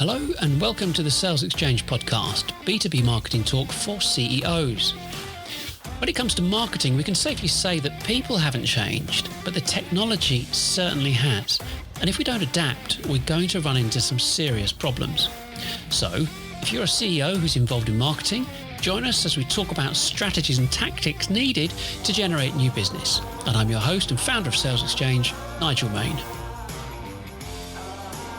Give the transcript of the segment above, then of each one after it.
Hello and welcome to the Sales Exchange podcast, B2B marketing talk for CEOs. When it comes to marketing, we can safely say that people haven't changed, but the technology certainly has. And if we don't adapt, we're going to run into some serious problems. So, if you're a CEO who's involved in marketing, join us as we talk about strategies and tactics needed to generate new business. And I'm your host and founder of Sales Exchange, Nigel Main.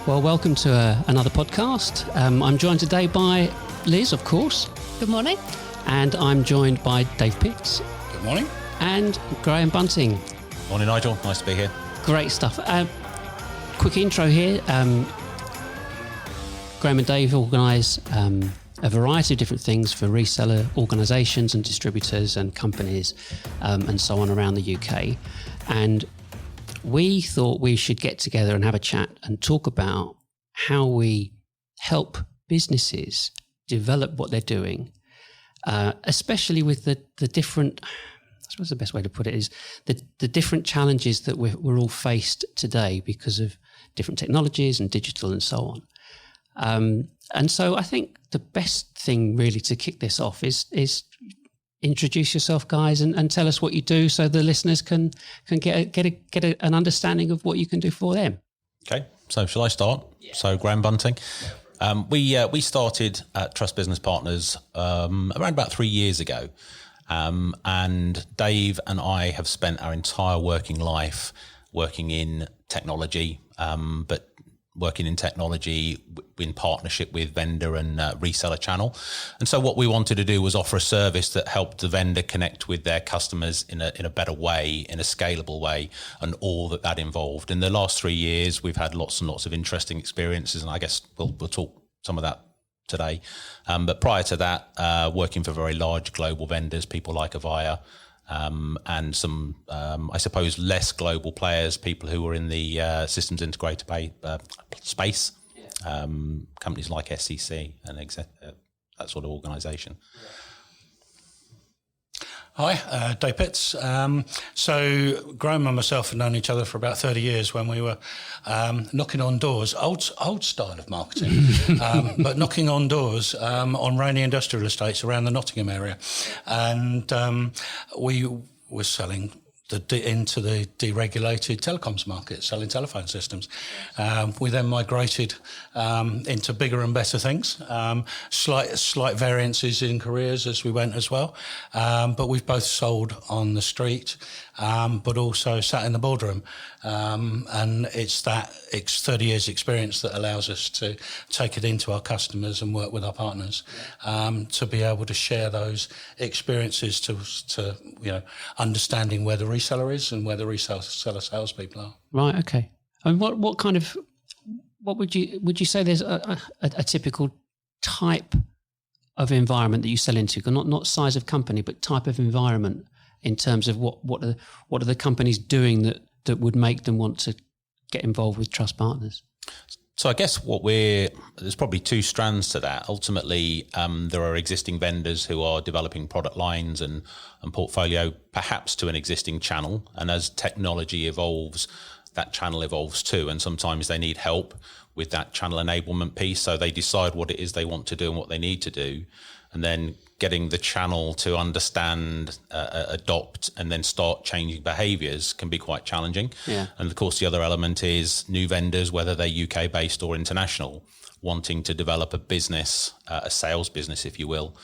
Well, welcome to another podcast. I'm joined today by Liz, of course. Good morning. And I'm joined by Dave Pitts. Good morning. And Graham Bunting. Morning, Nigel. Nice to be here. Great stuff. Quick intro here. Graham and Dave organise a variety of different things for reseller organisations and distributors and companies and so on around the UK. And we thought we should get together and have a chat and talk about how we help businesses develop what they're doing, especially with the different, I suppose the best way to put it is the different challenges that we're all faced today because of different technologies and digital and so on. And so I think the best thing really to kick this off is introduce yourself, guys, and tell us what you do so the listeners can get an understanding of what you can do for them. Okay, so shall I start? Yeah. So Graham Bunting. We started at Trust Business Partners around about 3 years ago. And Dave and I have spent our entire working life working in technology, but working in technology in partnership with vendor and reseller channel. And so what we wanted to do was offer a service that helped the vendor connect with their customers in a better way, in a scalable way, and all that involved. In the last 3 years, we've had lots and lots of interesting experiences, and I guess we'll talk some of that today. But prior to that, working for very large global vendors, people like Avaya, and some, I suppose, less global players, people who were in the systems integrator space, companies like SEC and that sort of organisation. Hi, Dave Pitts. So Graham and myself have known each other for about 30 years when we were knocking on doors, old style of marketing, but knocking on doors on rainy industrial estates around the Nottingham area. And we were selling into the deregulated telecoms market, selling telephone systems. We then migrated into bigger and better things, slight variances in careers as we went as well. But we've both sold on the street, but also sat in the boardroom. And it's 30 years experience that allows us to take it into our customers and work with our partners, to be able to share those experiences to understanding where the reseller is and where the reseller salespeople are. Right. Okay. And what would you say there's a typical type of environment that you sell into? Not size of company, but type of environment in terms of what are the companies doing that would make them want to get involved with Trust Partners? So I guess there's probably two strands to that. Ultimately, there are existing vendors who are developing product lines and portfolio perhaps to an existing channel. And as technology evolves, that channel evolves too. And sometimes they need help with that channel enablement piece. So they decide what it is they want to do and what they need to do. And then getting the channel to understand, adopt, and then start changing behaviours can be quite challenging. Yeah. And of course, the other element is new vendors, whether they're UK-based or international, wanting to develop a business, a sales business, if you will,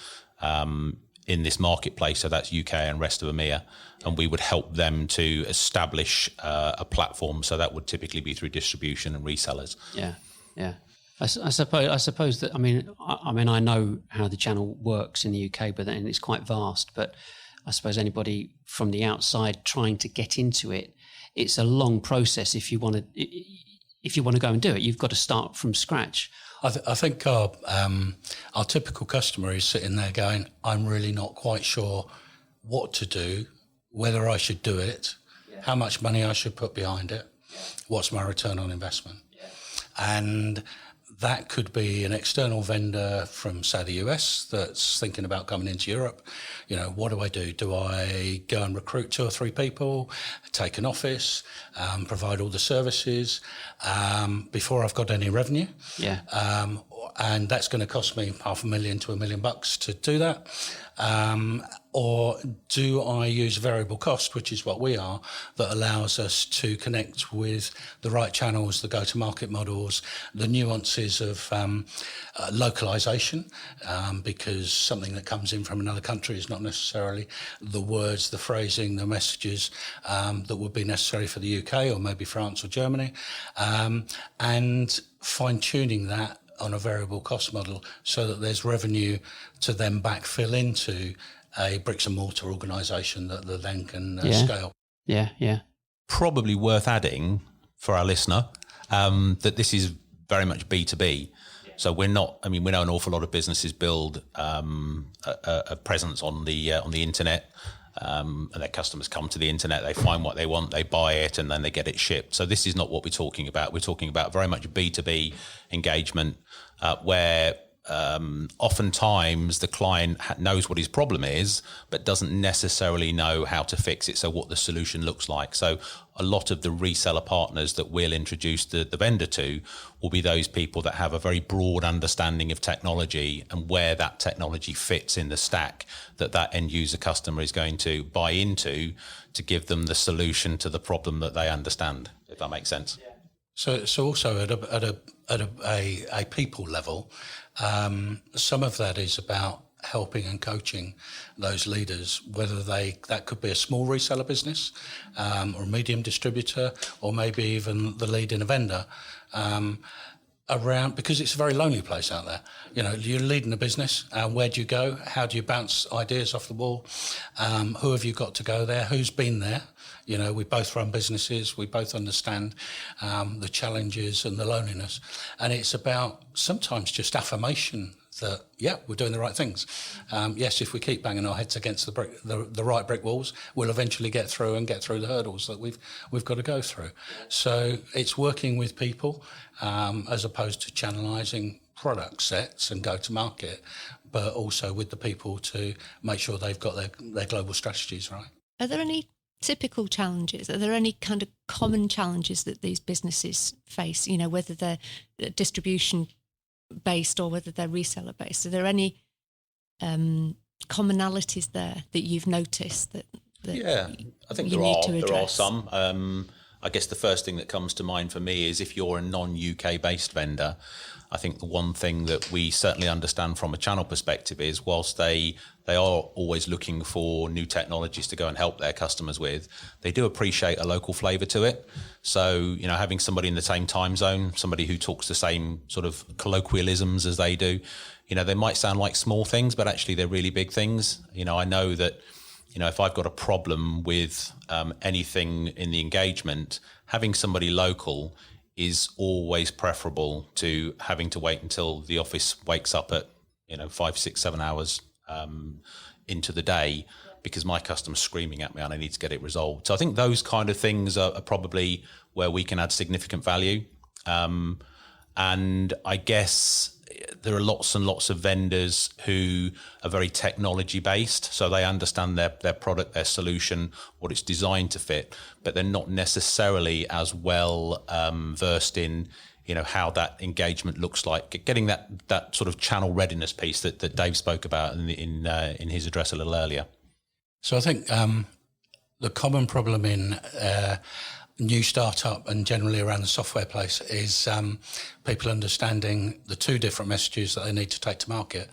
in this marketplace. So that's UK and rest of EMEA. And we would help them to establish a platform. So that would typically be through distribution and resellers. Yeah, yeah. I suppose that, I mean, I know how the channel works in the UK, but then it's quite vast. But I suppose anybody from the outside trying to get into it, it's a long process. If you want to go and do it, you've got to start from scratch. I think our typical customer is sitting there going, I'm really not quite sure what to do, whether I should do it, how much money I should put behind it, what's my return on investment. And That could be an external vendor from, say, the US that's thinking about coming into Europe. What do I do? Do I go and recruit 2 or 3 people, take an office, provide all the services before I've got any revenue? Yeah. And that's going to cost me $500,000 to $1 million to do that. Or do I use variable cost, which is what we are, that allows us to connect with the right channels, the go-to-market models, the nuances of localization, because something that comes in from another country is not necessarily the words, the phrasing, the messages that would be necessary for the UK or maybe France or Germany, and fine-tuning that on a variable cost model so that there's revenue to then backfill into a bricks and mortar organisation that then can scale. Yeah. Probably worth adding for our listener that this is very much B2B. So we know an awful lot of businesses build a presence on the internet, and their customers come to the internet, they find what they want, they buy it, and then they get it shipped. So this is not what we're talking about. We're talking about very much B2B engagement, where oftentimes the client knows what his problem is, but doesn't necessarily know how to fix it. So what the solution looks like. So a lot of the reseller partners that we'll introduce the vendor to will be those people that have a very broad understanding of technology and where that technology fits in the stack that end user customer is going to buy into to give them the solution to the problem that they understand, if that makes sense. So also at a people level, some of that is about helping and coaching those leaders, whether that could be a small reseller business or a medium distributor, or maybe even the lead in a vendor, around, because it's a very lonely place out there. You're leading a business. Where do you go? How do you bounce ideas off the wall? Who have you got to go there? Who's been there? We both run businesses. We both understand the challenges and the loneliness. And it's about sometimes just affirmation that, we're doing the right things. Yes, if we keep banging our heads against the right brick walls, we'll eventually get through the hurdles that we've got to go through. So it's working with people as opposed to channelizing product sets and go to market, but also with the people to make sure they've got their global strategies right. Are there any typical challenges? Are there any kind of common challenges that these businesses face, whether they're distribution based or whether they're reseller based? Are there any commonalities there that you've noticed that I think there are some. I guess the first thing that comes to mind for me is if you're a non-UK based vendor, I think the one thing that we certainly understand from a channel perspective is whilst they are always looking for new technologies to go and help their customers with, they do appreciate a local flavour to it. So, having somebody in the same time zone, somebody who talks the same sort of colloquialisms as they do, they might sound like small things, but actually they're really big things. I know that, if I've got a problem with anything in the engagement, having somebody local is always preferable to having to wait until the office wakes up at 5, 6, 7 hours into the day because my customer's screaming at me and I need to get it resolved. So I think those kind of things are probably where we can add significant value. And I guess there are lots and lots of vendors who are very technology based, so they understand their product, their solution, what it's designed to fit, but they're not necessarily as well versed in how that engagement looks like. Getting that sort of channel readiness piece that Dave spoke about in his address a little earlier. So I think the common problem in new startup and generally around the software place is people understanding the 2 different messages that they need to take to market.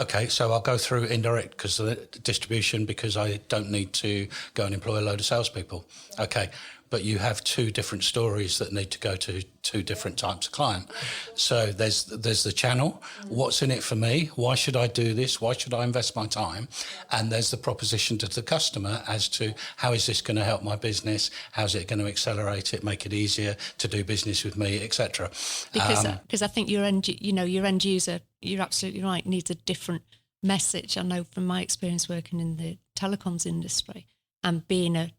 Okay, so I'll go through indirect because of the distribution because I don't need to go and employ a load of salespeople. Okay, but you have 2 different stories that need to go to 2 different types of client. So there's the channel. What's in it for me? Why should I do this? Why should I invest my time? And there's the proposition to the customer as to how is this going to help my business? How's it going to accelerate it, make it easier to do business with me, etc. Because I think your end user, you're absolutely right, needs a different message. I know from my experience working in the telecoms industry and being a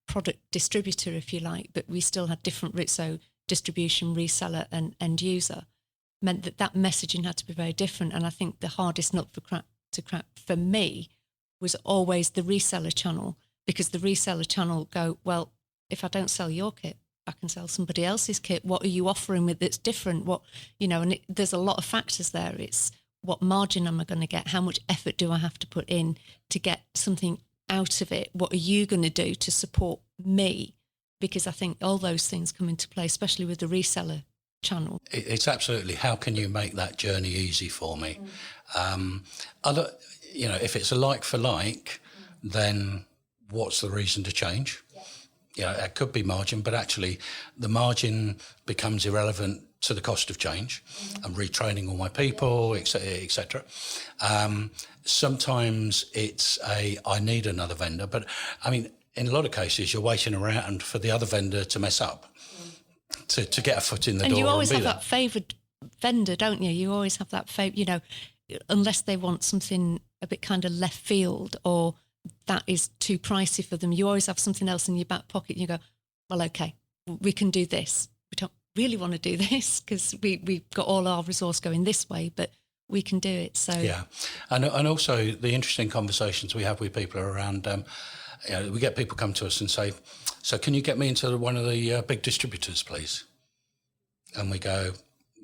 product distributor, if you like, but we still had different routes. So distribution, reseller and end user, meant that messaging had to be very different. And I think the hardest nut to crack for me was always the reseller channel, because the reseller channel go, well, if I don't sell your kit, I can sell somebody else's kit. What are you offering with that's different? What, and there's a lot of factors there. It's what margin am I going to get? How much effort do I have to put in to get something out of it? What are you going to do to support me? Because I think all those things come into play, especially with the reseller channel. It's absolutely, how can you make that journey easy for me? If it's a like for like, then what's the reason to change? It could be margin, but actually the margin becomes irrelevant to the cost of change. I'm retraining all my people, etc. Sometimes it's I need another vendor, but I mean, in a lot of cases, you're waiting around for the other vendor to mess up, to get a foot in the door. And you always have there. that favoured vendor, don't you? You always have that unless they want something a bit kind of left field or that is too pricey for them, you always have something else in your back pocket. And you go, well, okay, we can do this. We don't really want to do this because we've got all our resource going this way, but we can do it. So yeah, and also the interesting conversations we have with people are around. We get people come to us and say, "So can you get me into one of the big distributors, please?" And we go,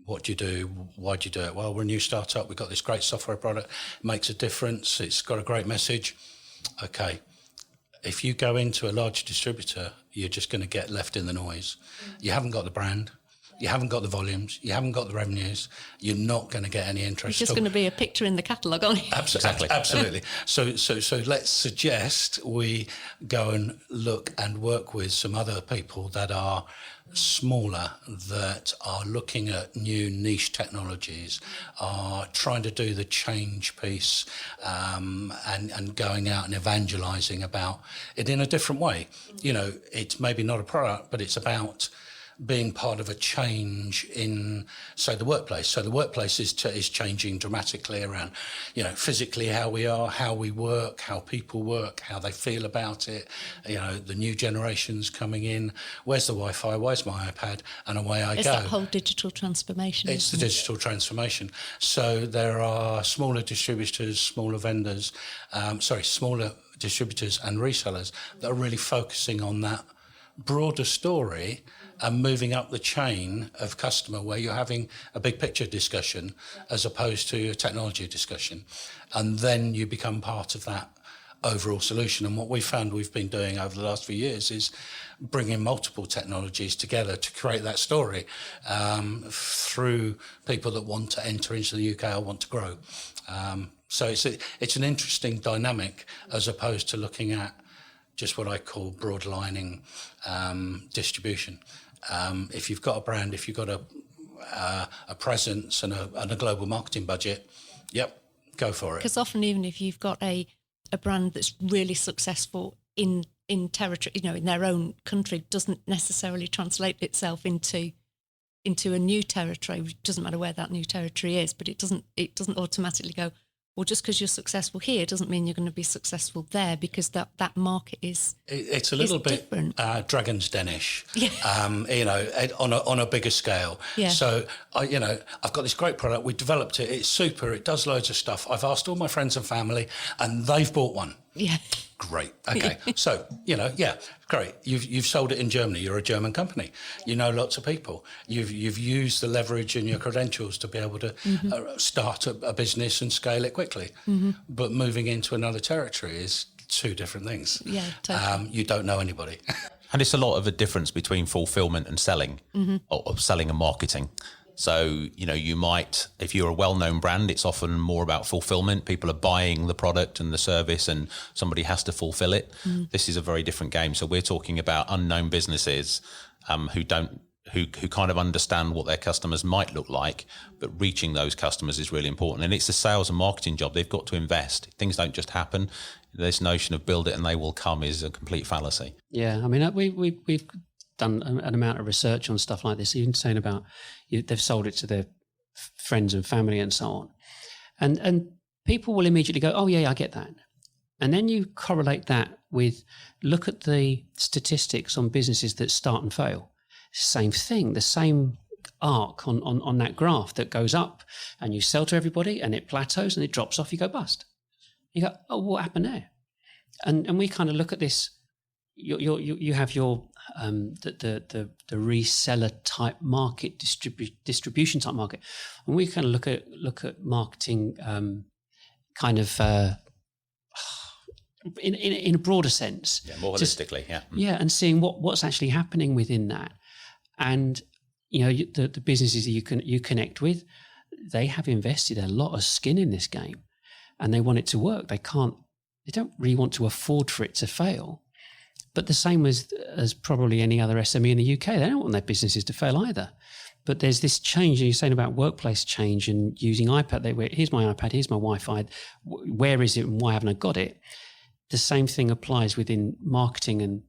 "What do you do? Why do you do it?" "Well, we're a new startup. We've got this great software product. It makes a difference. It's got a great message." Okay, if you go into a large distributor, you're just going to get left in the noise. You haven't got the brand. You haven't got the volumes. You haven't got the revenues. You're not going to get any interest. It's just going to be a picture in the catalogue, aren't you? Absolutely. Absolutely. So let's suggest we go and look and work with some other people that are smaller, that are looking at new niche technologies, are trying to do the change piece, and going out and evangelizing about it in a different way. It's maybe not a product, but it's about being part of a change in, say, the workplace. So the workplace is changing dramatically around, physically how we are, how we work, how people work, how they feel about it. The new generations coming in. Where's the Wi-Fi? Where's my iPad? And away I go. It's that whole digital transformation. It's the digital transformation. So there are smaller distributors, smaller vendors, smaller distributors and resellers that are really focusing on that broader story and moving up the chain of customer, where you're having a big picture discussion as opposed to a technology discussion. And then you become part of that overall solution. And what we found we've been doing over the last few years is bringing multiple technologies together to create that story through people that want to enter into the UK or want to grow. So it's an interesting dynamic as opposed to looking at just what I call broadlining distribution. If you've got a brand, if you've got a presence and a global marketing budget, yep, go for it. Because often, even if you've got a brand that's really successful in territory, in their own country, doesn't necessarily translate itself into a new territory. It doesn't matter where that new territory is, but it doesn't automatically go, well, just because you're successful here doesn't mean you're going to be successful there, because that market is it's a little bit Dragon's Den-ish, on a bigger scale. Yeah. So I've got this great product. We developed it. It's super. It does loads of stuff. I've asked all my friends and family, and they've bought one. Yeah. Great. Okay. So, great. You've sold it in Germany. You're a German company. You know lots of people. You've used the leverage in your credentials to be able to start a business and scale it quickly. Mm-hmm. But moving into another territory is two different things. Yeah, totally. You don't know anybody. And it's a lot of a difference between fulfillment and selling, or selling and marketing. So, you might, if you're a well-known brand, it's often more about fulfillment. People are buying the product and the service and somebody has to fulfill it. This is a very different game. So we're talking about unknown businesses who kind of understand what their customers might look like, but reaching those customers is really important. And it's a sales and marketing job. They've got to invest. Things don't just happen. This notion of build it and they will come is a complete fallacy. Yeah, I mean, we've done an amount of research on stuff like this, even saying about they've sold it to their friends and family and so on. And people will immediately go, oh, yeah, I get that. And then you correlate that with, look at the statistics on businesses that start and fail. Same thing, the same arc on that graph that goes up, and you sell to everybody and it plateaus and it drops off, you go bust. You go, oh, what happened there? And we kind of look at this. You have your the reseller type market, distribution type market, and we kind of look at marketing kind of in a broader sense, more holistically, and seeing what's actually happening within that. And the businesses that you connect with, they have invested a lot of skin in this game, and they want it to work. They don't really want to afford for it to fail. But the same as probably any other SME in the UK, they don't want their businesses to fail either. But there's this change, and you're saying about workplace change and using iPad. Here's my iPad, here's my Wi-Fi. Where is it and why haven't I got it? The same thing applies within marketing and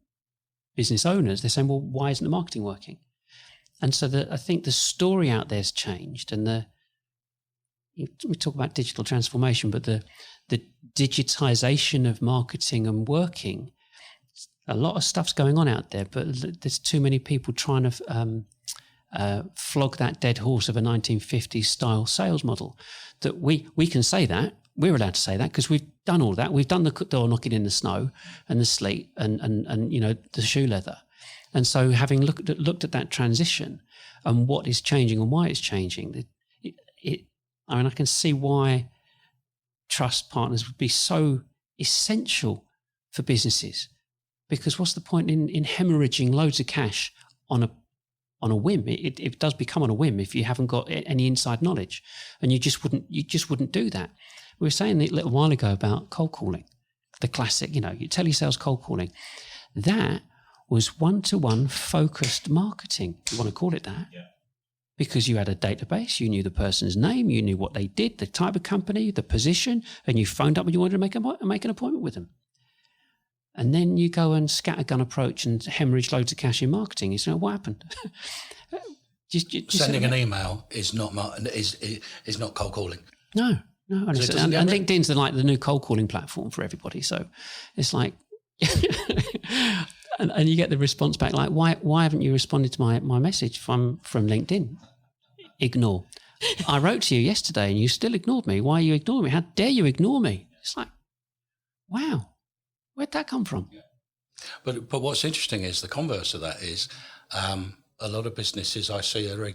business owners. They're saying, well, why isn't the marketing working? And so I think the story out there's changed, and we talk about digital transformation, but the digitization of marketing and working, a lot of stuff's going on out there, but there's too many people trying to flog that dead horse of a 1950s style sales model. That we can say that, we're allowed to say that because we've done all that. We've done the door knocking in the snow and the sleet and the shoe leather. And so having looked at that transition and what is changing and why it's changing, I can see why trust partners would be so essential for businesses. Because what's the point in hemorrhaging loads of cash on a whim? It does become on a whim if you haven't got any inside knowledge, and you just wouldn't do that. We were saying a little while ago about cold calling, the classic, your telesales cold calling. That was one-to-one focused marketing. You want to call it that? Yeah. Because you had a database, you knew the person's name, you knew what they did, the type of company, the position, and you phoned up and you wanted to make an appointment with them. And then you go and scattergun approach and hemorrhage loads of cash in marketing. You say, what happened? Sending an email is not cold calling. No. And LinkedIn's the new cold calling platform for everybody. So it's like, and you get the response back like, why haven't you responded to my message from LinkedIn? Ignore. I wrote to you yesterday and you still ignored me. Why are you ignoring me? How dare you ignore me? It's like, wow. Where'd that come from? Yeah. But what's interesting is the converse of that is a lot of businesses I see are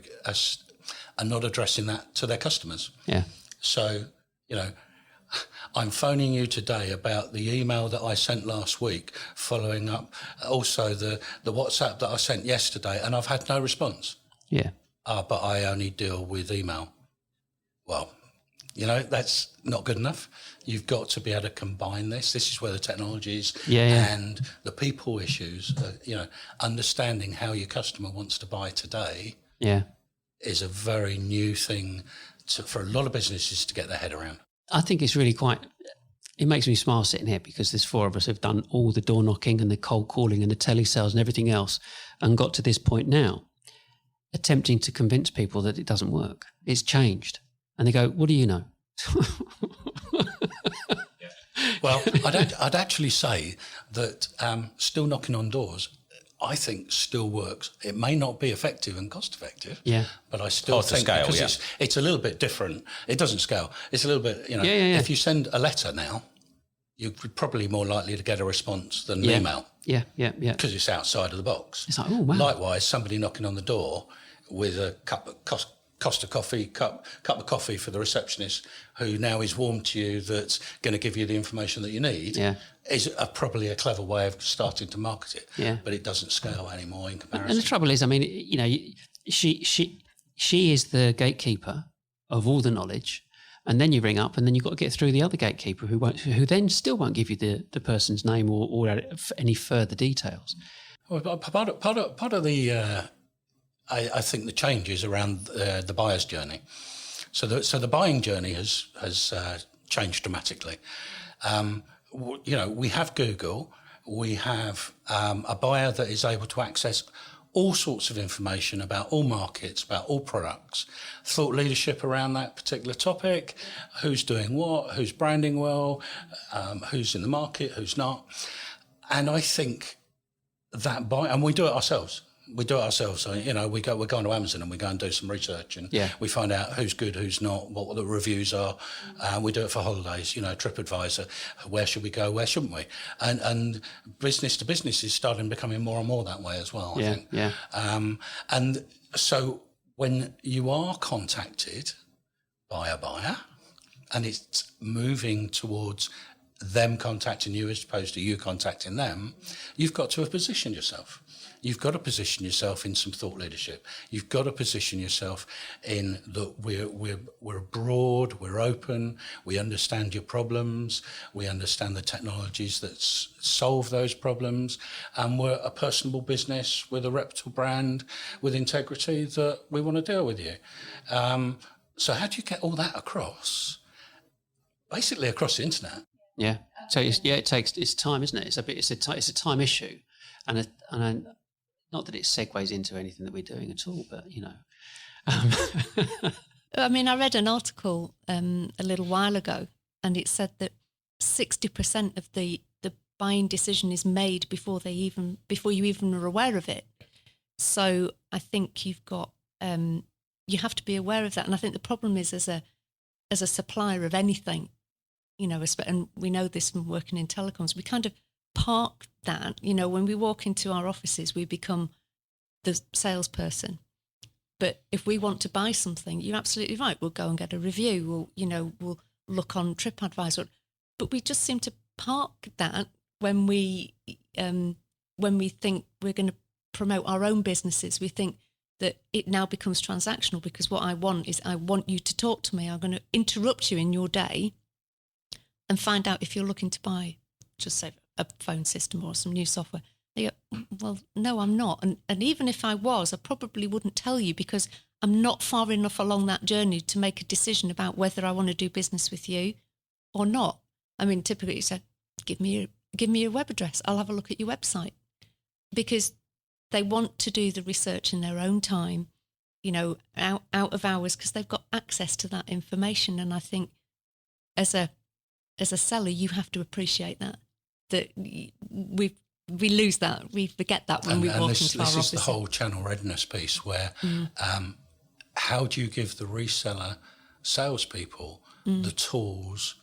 not addressing that to their customers. Yeah. So, I'm phoning you today about the email that I sent last week, following up also the WhatsApp that I sent yesterday, and I've had no response. Yeah. But I only deal with email. Well, that's not good enough. You've got to be able to combine this. This is where the technology is and the people issues, understanding how your customer wants to buy today is a very new thing for a lot of businesses to get their head around. I think it's really it makes me smile sitting here because there's four of us who've done all the door knocking and the cold calling and the telesales and everything else and got to this point now, attempting to convince people that it doesn't work. It's changed. And they go, what do you know? Well, I'd actually say that still knocking on doors, I think still works. It may not be effective and cost effective, but I still think scale, because it's a little bit different. It doesn't scale. It's a little bit, if you send a letter now, you're probably more likely to get a response than an email. Yeah. Because it's outside of the box. It's like, oh, wow. Likewise, somebody knocking on the door with a cup of coffee for the receptionist who now is warm to you, that's going to give you the information that you need, is probably a clever way of starting to market it. Yeah. But it doesn't scale anymore in comparison. And the trouble is, she is the gatekeeper of all the knowledge, and then you ring up and then you've got to get through the other gatekeeper who then still won't give you the person's name or any further details. Well, part of the... I think the change is around the buyer's journey. So the buying journey has changed dramatically. We have Google, we have a buyer that is able to access all sorts of information about all markets, about all products, thought leadership around that particular topic, who's doing what, who's branding well, who's in the market, who's not. And I think that and we do it ourselves. We do it ourselves. So, we go onto Amazon and we go and do some research, and we find out who's good, who's not, what the reviews are. We do it for holidays, TripAdvisor. Where should we go? Where shouldn't we? And business to business is becoming more and more that way as well, I think. Yeah. And so when you are contacted by a buyer and it's moving towards them contacting you as opposed to you contacting them, you've got to have positioned yourself. You've got to position yourself in some thought leadership. You've got to position yourself in that we're broad, we're open, we understand your problems, we understand the technologies that solve those problems, and we're a personable business with a reputable brand, with integrity that we want to deal with you. So how do you get all that across? Basically across the internet. Yeah. So it's time, isn't it? It's a time issue, and not that it segues into anything that we're doing at all, but I mean, I read an article a little while ago, and it said that 60% of the buying decision is made before you even are aware of it. So I think you've got you have to be aware of that, and I think the problem is as a supplier of anything, and we know this from working in telecoms, we kind of park that. When we walk into our offices, we become the salesperson. But if we want to buy something, you're absolutely right. We'll go and get a review. We'll look on TripAdvisor. But we just seem to park that when we think we're going to promote our own businesses. We think that it now becomes transactional, because what I want is I want you to talk to me. I'm going to interrupt you in your day and find out if you're looking to buy, just say, a phone system or some new software. They go, well, no, I'm not. And even if I was, I probably wouldn't tell you, because I'm not far enough along that journey to make a decision about whether I want to do business with you or not. I mean, typically you say, give me your web address. I'll have a look at your website, because they want to do the research in their own time, out of hours, because they've got access to that information. And I think as a seller, you have to appreciate that we lose that, we forget that when we walk into our office. This is the whole channel readiness piece, where how do you give the reseller salespeople the tools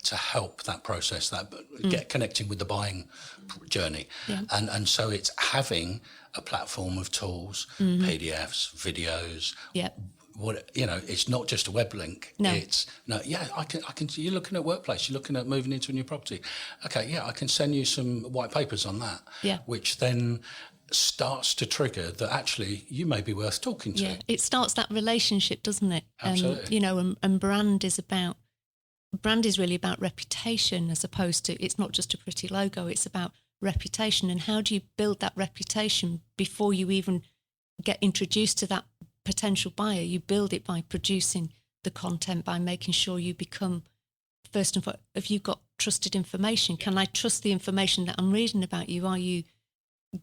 to help that process, get connecting with the buying journey? And so it's having a platform of tools, PDFs, videos. It's not just a web link. No. I can. You're looking at workplace. You're looking at moving into a new property. Okay, I can send you some white papers on that. Which then starts to trigger that actually you may be worth talking to. Yeah, it starts that relationship, doesn't it? Absolutely. And brand is really about reputation, as opposed to, it's not just a pretty logo. It's about reputation, and how do you build that reputation before you even get introduced to that potential buyer? You build it by producing the content, by making sure you become, first and foremost, have you got trusted information? Can I trust the information that I'm reading about you? Are you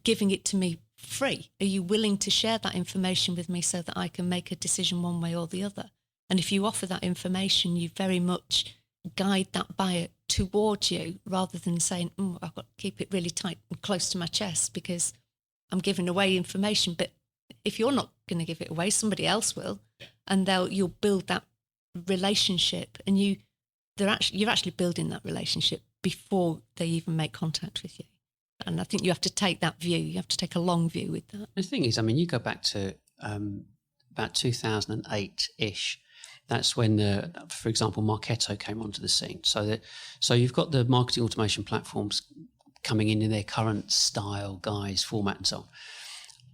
giving it to me free? Are you willing to share that information with me so that I can make a decision one way or the other? And if you offer that information, you very much guide that buyer towards you, rather than saying, I've got to keep it really tight and close to my chest because I'm giving away information. But if you're not going to give it away, somebody else will, and you'll build that relationship, and you're actually building that relationship before they even make contact with you. And I think you have to take that view. You have to take a long view with that. The thing is, I mean, you go back to about 2008-ish. That's when, for example, Marketo came onto the scene. So you've got the marketing automation platforms coming in their current style, guise, format, and so on.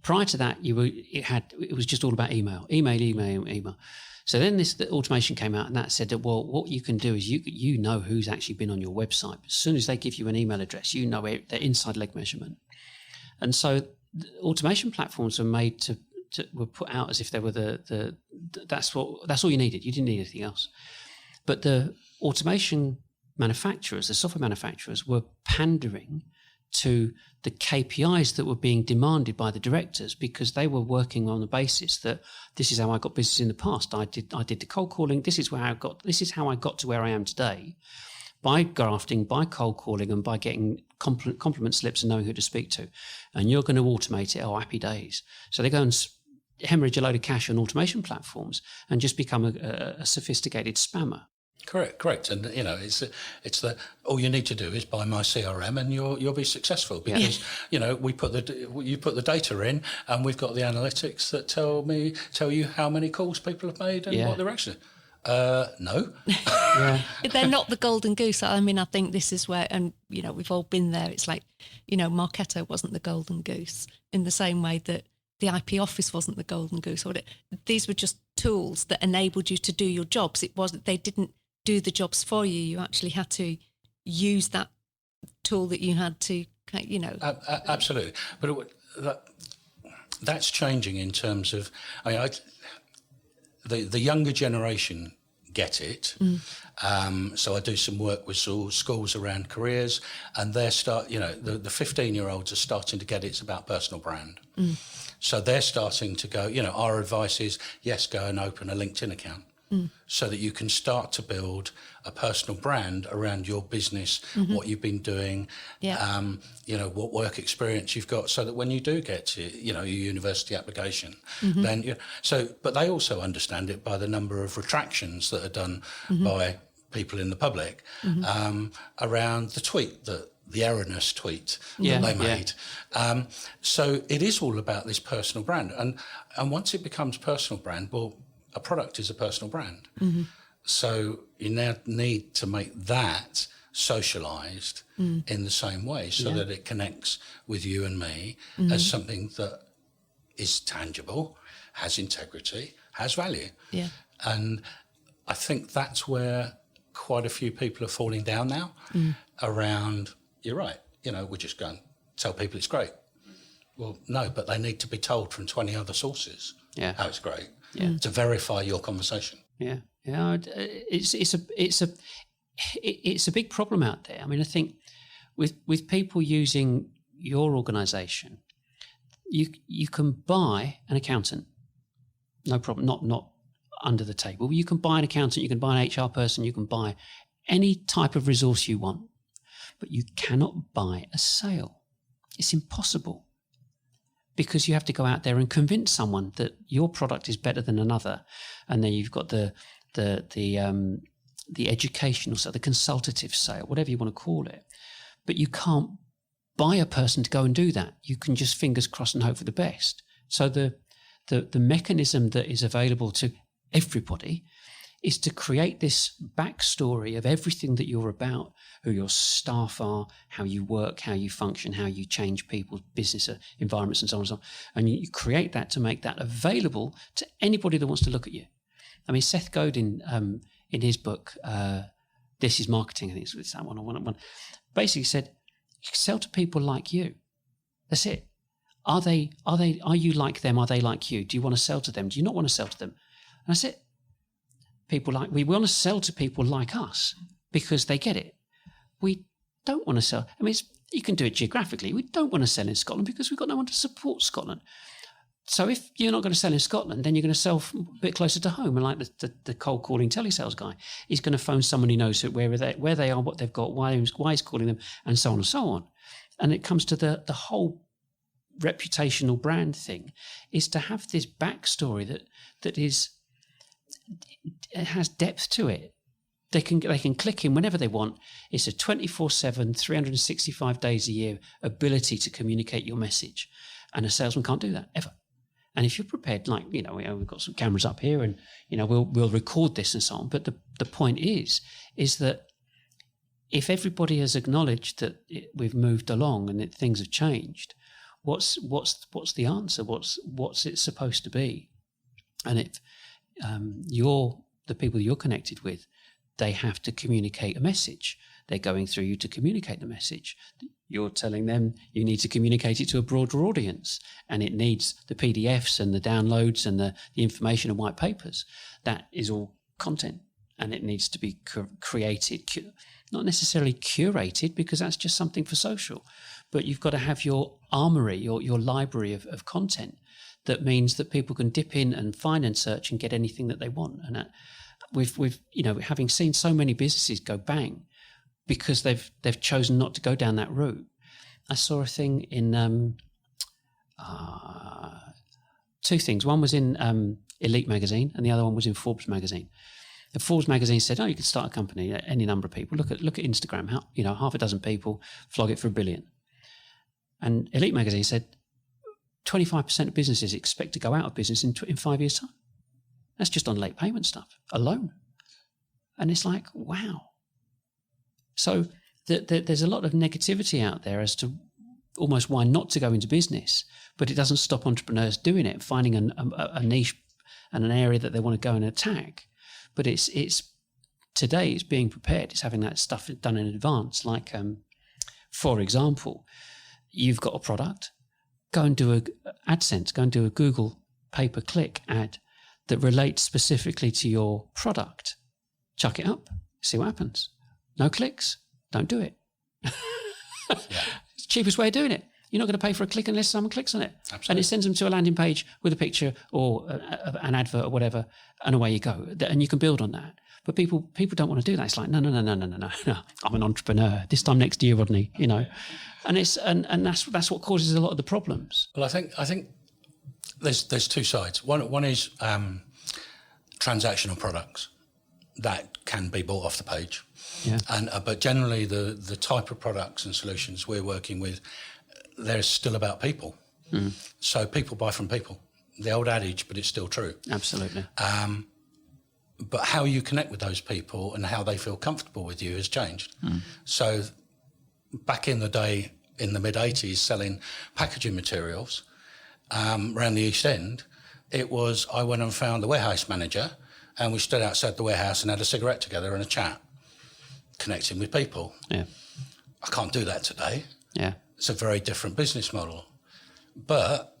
Prior to that, it was just all about email. So then the automation came out, and that said that, well, what you can do is you know who's actually been on your website. As soon as they give you an email address, you know their inside leg measurement. And so the automation platforms were put out as if they were that's all you needed. You didn't need anything else. But the automation manufacturers, the software manufacturers, were pandering to the KPIs that were being demanded by the directors, because they were working on the basis that this is how I got business in the past. I did the cold calling. This is how I got to where I am today. by grafting, by cold calling, and by getting compliment slips and knowing who to speak to. And you're going to automate it. Oh, happy days. So they go and hemorrhage a load of cash on automation platforms and just become a sophisticated spammer. Correct. And it's that all you need to do is buy my CRM and you'll be successful, because you put the data in, and we've got the analytics that tell you how many calls people have made and what they're actually. No. They're not the golden goose. I mean, I think this is where, and we've all been there. It's like, Marketo wasn't the golden goose in the same way that the IP office wasn't the golden goose. These were just tools that enabled you to do your jobs. They didn't do the jobs for you. You actually had to use that tool that you had to, Absolutely. But that's changing in terms of, the younger generation get it. So I do some work with schools around careers, and the 15-year-olds are starting to get it. It's about personal brand. So they're starting to go, our advice is, yes, go and open a LinkedIn account. So that you can start to build a personal brand around your business, what you've been doing, what work experience you've got, so that when you do get to, your university application, then, but they also understand it by the number of retractions that are done by people in the public around the tweet, the erroneous tweet that they made. So it is all about this personal brand. And once it becomes personal brand, well, a product is a personal brand. So you now need to make that socialised in the same way, so that it connects with you and me as something that is tangible, has integrity, has value. And I think that's where quite a few people are falling down now around, you're right, we're just going to tell people it's great. Well, no, but they need to be told from 20 other sources how it's great. To verify your conversation. It's a big problem out there. I mean, I think with people using your organisation, you can buy an accountant, no problem, not under the table. You can buy an accountant, you can buy an HR person, you can buy any type of resource you want, but you cannot buy a sale. It's impossible. Because you have to go out there and convince someone that your product is better than another, and then you've got the educational side, the consultative sale, whatever you want to call it. But you can't buy a person to go and do that. You can just fingers crossed and hope for the best. So the mechanism that is available to everybody is to create this backstory of everything that you're about, who your staff are, how you work, how you function, how you change people's business environments, and so on and so on. And you create that to make that available to anybody that wants to look at you. I mean, Seth Godin, in his book, This is Marketing, I think it's that one, basically said, you sell to people like you. That's it. Are you like them? Are they like you? Do you want to sell to them? Do you not want to sell to them? And I said, we want to sell to people like us because they get it. We don't want to sell. I mean, you can do it geographically. We don't want to sell in Scotland because we've got no one to support Scotland. So if you're not going to sell in Scotland, then you're going to sell a bit closer to home. And like the cold calling telesales guy, he's going to phone someone who knows where they are, what they've got, why he's calling them, and so on and so on. And it comes to the whole reputational brand thing, is to have this backstory that is, it has depth to it. They can click in whenever they want. It's a 24/7, 365 days a year ability to communicate your message, and a salesman can't do that ever. And if you're prepared, like we've got some cameras up here, and we'll record this and so on. But the point is that if everybody has acknowledged that we've moved along and that things have changed, what's the answer? What's it supposed to be? And if the people you're connected with, they have to communicate a message. They're going through you to communicate the message. You're telling them you need to communicate it to a broader audience, and it needs the PDFs and the downloads and the information and white papers. That is all content, and it needs to be created, not necessarily curated, because that's just something for social, but you've got to have your armory, your library of content. That means that people can dip in and find and search and get anything that they want. And we've having seen so many businesses go bang, because they've chosen not to go down that route. I saw a thing in two things. One was in Elite magazine, and the other one was in Forbes magazine. The Forbes magazine said, "Oh, you could start a company, any number of people. Look at Instagram. How, half a dozen people flog it for $1 billion." And Elite magazine said 25% of businesses expect to go out of business in 5 years' time. That's just on late payment stuff alone. And it's like, wow. So there's a lot of negativity out there as to almost why not to go into business, but it doesn't stop entrepreneurs doing it, finding a niche and an area that they want to go and attack. But it's today it's being prepared. It's having that stuff done in advance. Like, for example, you've got a product, go and do a AdSense, go and do a Google pay-per-click ad that relates specifically to your product. Chuck it up, see what happens. No clicks, don't do it. It's the cheapest way of doing it. You're not going to pay for a click unless someone clicks on it. Absolutely. And it sends them to a landing page with a picture or an advert or whatever, and away you go. And you can build on that. But people don't want to do that. It's like, no. I'm an entrepreneur. This time next year, Rodney, And it's and that's what causes a lot of the problems. Well, I think there's two sides. One is transactional products that can be bought off the page. Yeah. But generally the type of products and solutions we're working with, they're still about people. Mm. So people buy from people. The old adage, but it's still true. Absolutely. But how you connect with those people and how they feel comfortable with you has changed. Mm. So back in the day, in the mid-'80s, selling packaging materials around the East End, it was I went and found the warehouse manager and we stood outside the warehouse and had a cigarette together and a chat, connecting with people. Yeah. I can't do that today. Yeah. It's a very different business model. But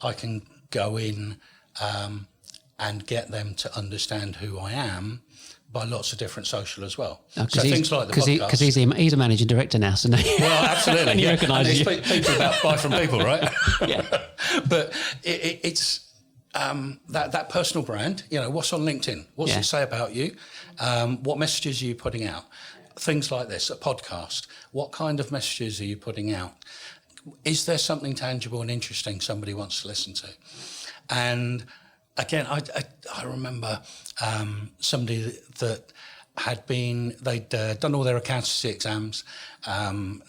I can go in and get them to understand who I am by lots of different social as well. Oh, so things like the podcast. Because he's a managing director now, so well, absolutely. And he recognises you. People about buy from people, right? Yeah. But it's that personal brand. What's on LinkedIn? What's it say about you? What messages are you putting out? Things like this, a podcast. What kind of messages are you putting out? Is there something tangible and interesting somebody wants to listen to? And again, I remember somebody that they'd done all their accountancy exams.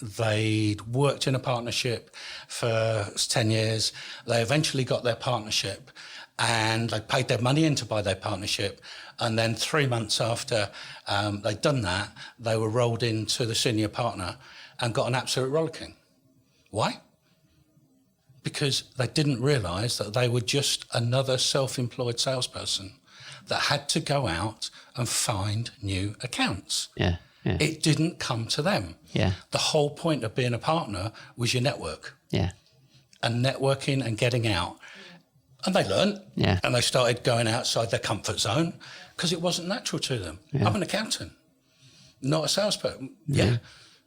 They'd worked in a partnership for 10 years. They eventually got their partnership and they paid their money in to buy their partnership. And then 3 months after they'd done that, they were rolled into the senior partner and got an absolute rollicking. Why? Because they didn't realise that they were just another self-employed salesperson that had to go out and find new accounts. Yeah. It didn't come to them. Yeah. The whole point of being a partner was your network. Yeah. And networking and getting out. And they learned. Yeah. And they started going outside their comfort zone because it wasn't natural to them. Yeah. I'm an accountant, not a salesperson. Yeah.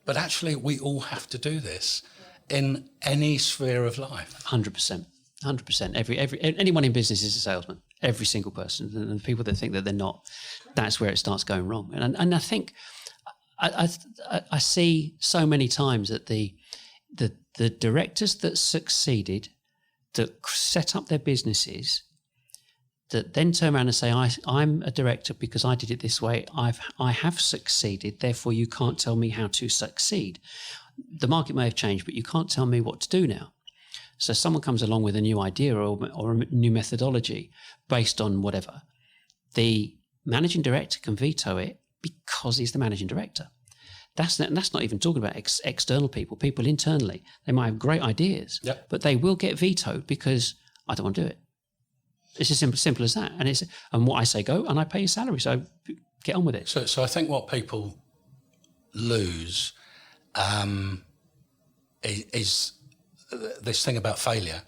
But actually, we all have to do this in any sphere of life. 100%. 100%. Anyone in business is a salesman. Every single person. And the people that think that they're not, that's where it starts going wrong. And I think I see so many times that the directors that succeeded, that set up their businesses, that then turn around and say, I'm a director because I did it this way. I have succeeded. Therefore, you can't tell me how to succeed. The market may have changed, but you can't tell me what to do now. So someone comes along with a new idea or a new methodology based on whatever. The managing director can veto it because he's the managing director. That's not even talking about external people internally. They might have great ideas, but they will get vetoed because I don't want to do it. It's as simple as that. And what I say go, and I pay your salary, so get on with it. So I think what people lose is this thing about failure.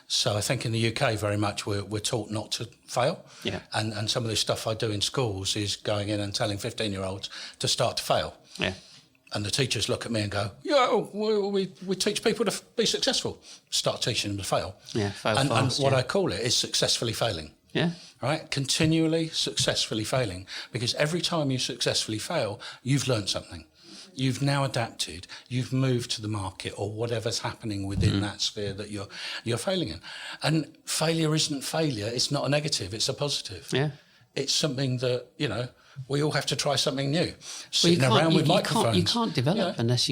So I think in the UK very much we're taught not to fail. Yeah. And some of the stuff I do in schools is going in and telling 15-year-olds to start to fail. Yeah. And the teachers look at me and go, we teach people to be successful. Start teaching them to fail. Yeah, fail and fast. And what I call it is successfully failing. Yeah. Right? Continually successfully failing. Because every time you successfully fail, you've learned something. You've now adapted. You've moved to the market or whatever's happening within that sphere that you're failing in. And failure isn't failure. It's not a negative. It's a positive. Yeah. It's something that, we all have to try something new. Well, Sitting around with microphones. You can't develop unless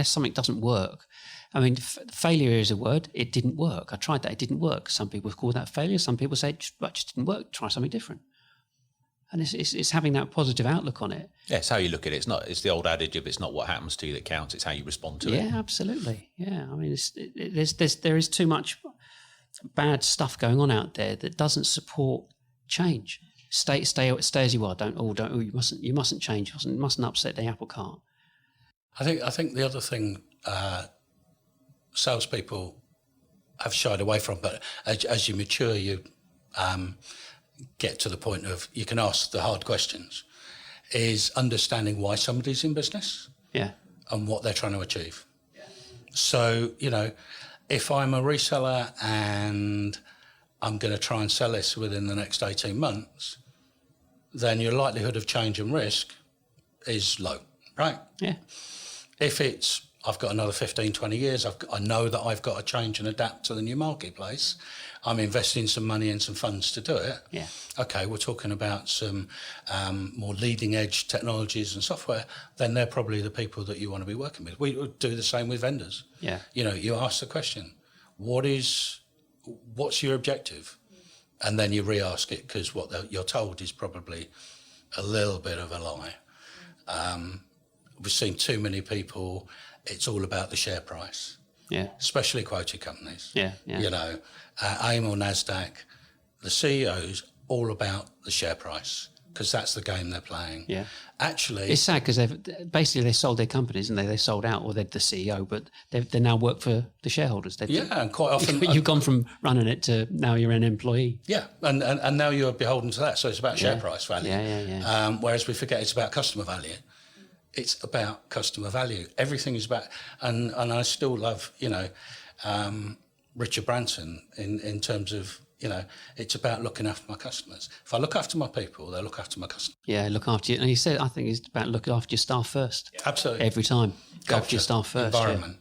something doesn't work. I mean, failure is a word. It didn't work. I tried that. It didn't work. Some people call that failure. Some people say it just didn't work. Try something different. And it's having that positive outlook on it. Yeah, it's how you look at it. It's the old adage of it's not what happens to you that counts. It's how you respond to it. Yeah, absolutely. Yeah, I mean, there is too much bad stuff going on out there that doesn't support change. Stay as you are. You mustn't change. You mustn't upset the apple cart. I think the other thing salespeople have shied away from, but as you mature, you get to the point of you can ask the hard questions, is understanding why somebody's in business. Yeah. And what they're trying to achieve. Yeah. So, if I'm a reseller and I'm going to try and sell this within the next 18 months, then your likelihood of change and risk is low, right? Yeah. If it's, I've got another 15, 20 years, I know that I've got to change and adapt to the new marketplace, I'm investing some money and some funds to do it. Yeah. Okay, we're talking about some more leading edge technologies and software, then they're probably the people that you want to be working with. We would do the same with vendors. Yeah. You ask the question, what's your objective? And then you re-ask it because what you're told is probably a little bit of a lie. We've seen too many people, it's all about the share price. Yeah. Especially quoted companies. Yeah. AIM or NASDAQ, the CEO's all about the share price because that's the game they're playing. Yeah. Actually, it's sad because they sold their companies and they sold out, or they're the CEO, but they now work for the shareholders. And quite often you've gone from running it to now you're an employee. Yeah, and now you're beholden to that. So it's about share price value. Yeah. Whereas we forget it's about customer value. It's about customer value. Everything is about, and I still love, Richard Branson in terms of, it's about looking after my customers. If I look after my people, they'll look after my customers. Yeah, look after you. And he said, I think it's about looking after your staff first. Absolutely. Every time. Go after your staff first. Environment.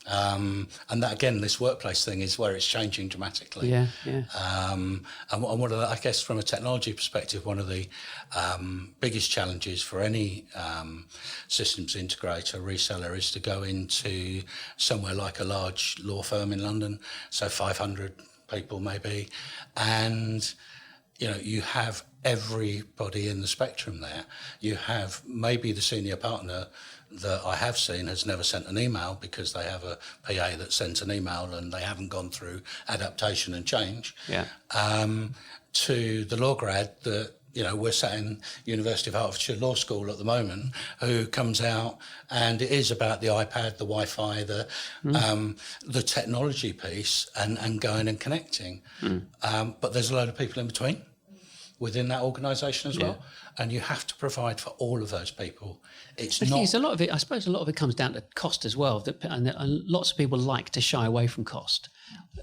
And that, again, this workplace thing is where it's changing dramatically. Yeah. And one of the, I guess from a technology perspective, one of the biggest challenges for any systems integrator, reseller, is to go into somewhere like a large law firm in London, so 500 people maybe, and you have everybody in the spectrum there. You have maybe the senior partner that I have seen has never sent an email because they have a PA that sent an email and they haven't gone through adaptation and change. Yeah. To the law grad that, we're sat in University of Hertfordshire Law School at the moment, who comes out and it is about the iPad, the Wi-Fi, the technology piece and going and connecting. But there's a load of people in between within that organisation as well. And you have to provide for all of those people. It's I not... think a lot of it, I suppose a lot of it comes down to cost as well. And lots of people like to shy away from cost,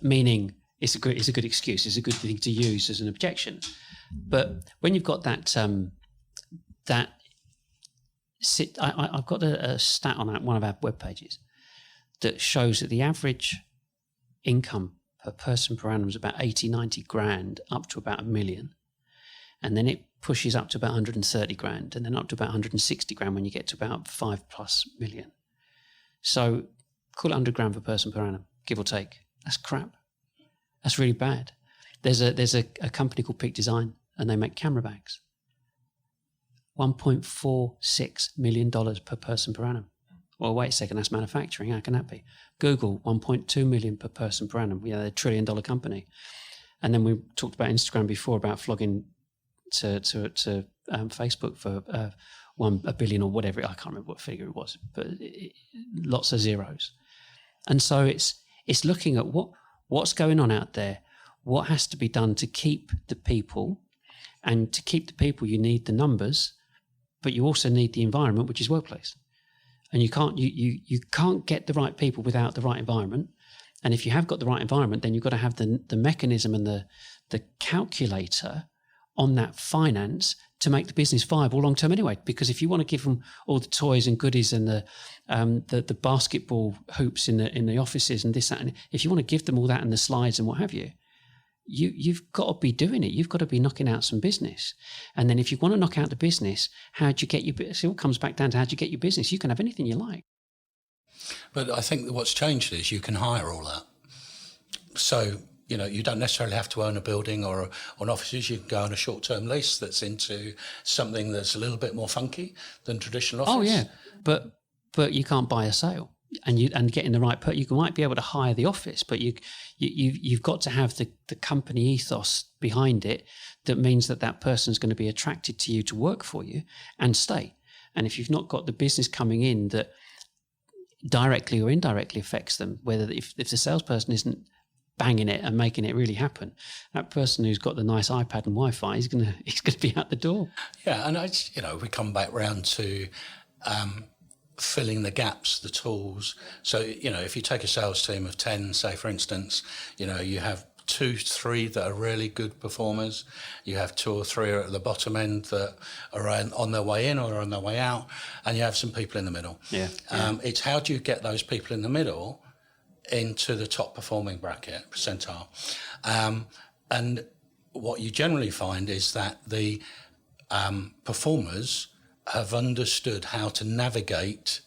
meaning it's a good excuse, it's a good thing to use as an objection. But when you've got that, I've got a stat on one of our web pages that shows that the average income per person per annum is about 80, 90 grand, up to about $1 million. And then it pushes up to about 130 grand, and then up to about 160 grand when you get to about 5+ million. So call it 100 grand per person per annum, give or take. That's crap. That's really bad. There's a company called Peak Design, and they make camera bags. $1.46 million per person per annum. Well, wait a second, that's manufacturing. How can that be? Google, 1.2 million per person per annum. They're $1 trillion company. And then we talked about Instagram before, about flogging to Facebook for $1 billion or whatever. I can't remember what figure it was, but lots of zeros. And so it's looking at what's going on out there, what has to be done to keep the people, and to keep the people you need the numbers, but you also need the environment, which is workplace. And you can't get the right people without the right environment. And if you have got the right environment, then you've got to have the mechanism and the calculator on that finance to make the business viable long term anyway. Because if you want to give them all the toys and goodies and the basketball hoops in the offices and this, that, and if you want to give them all that and the slides and what have you, you've got to be doing it. You've got to be knocking out some business. And then if you want to knock out the business, how do you get your business? It all comes back down to how do you get your business? You can have anything you like. But I think that what's changed is you can hire all that. So, you don't necessarily have to own a building or an offices. You can go on a short-term lease that's into something that's a little bit more funky than traditional office. Oh, yeah. But you can't buy a sale. And getting the right person, you might be able to hire the office, but you've got to have the company ethos behind it that means that person's going to be attracted to you to work for you and stay. And if you've not got the business coming in that directly or indirectly affects them, whether if the salesperson isn't banging it and making it really happen, that person who's got the nice iPad and Wi-Fi he's gonna be out the door. Yeah, and we come back round to filling the gaps, the tools. So, if you take a sales team of 10, say, for instance, you have 2, 3 that are really good performers. You have 2 or 3 at the bottom end that are on their way in or on their way out. And you have some people in the middle. Yeah. It's how do you get those people in the middle into the top performing bracket, percentile. And what you generally find is that the performers have understood how to navigate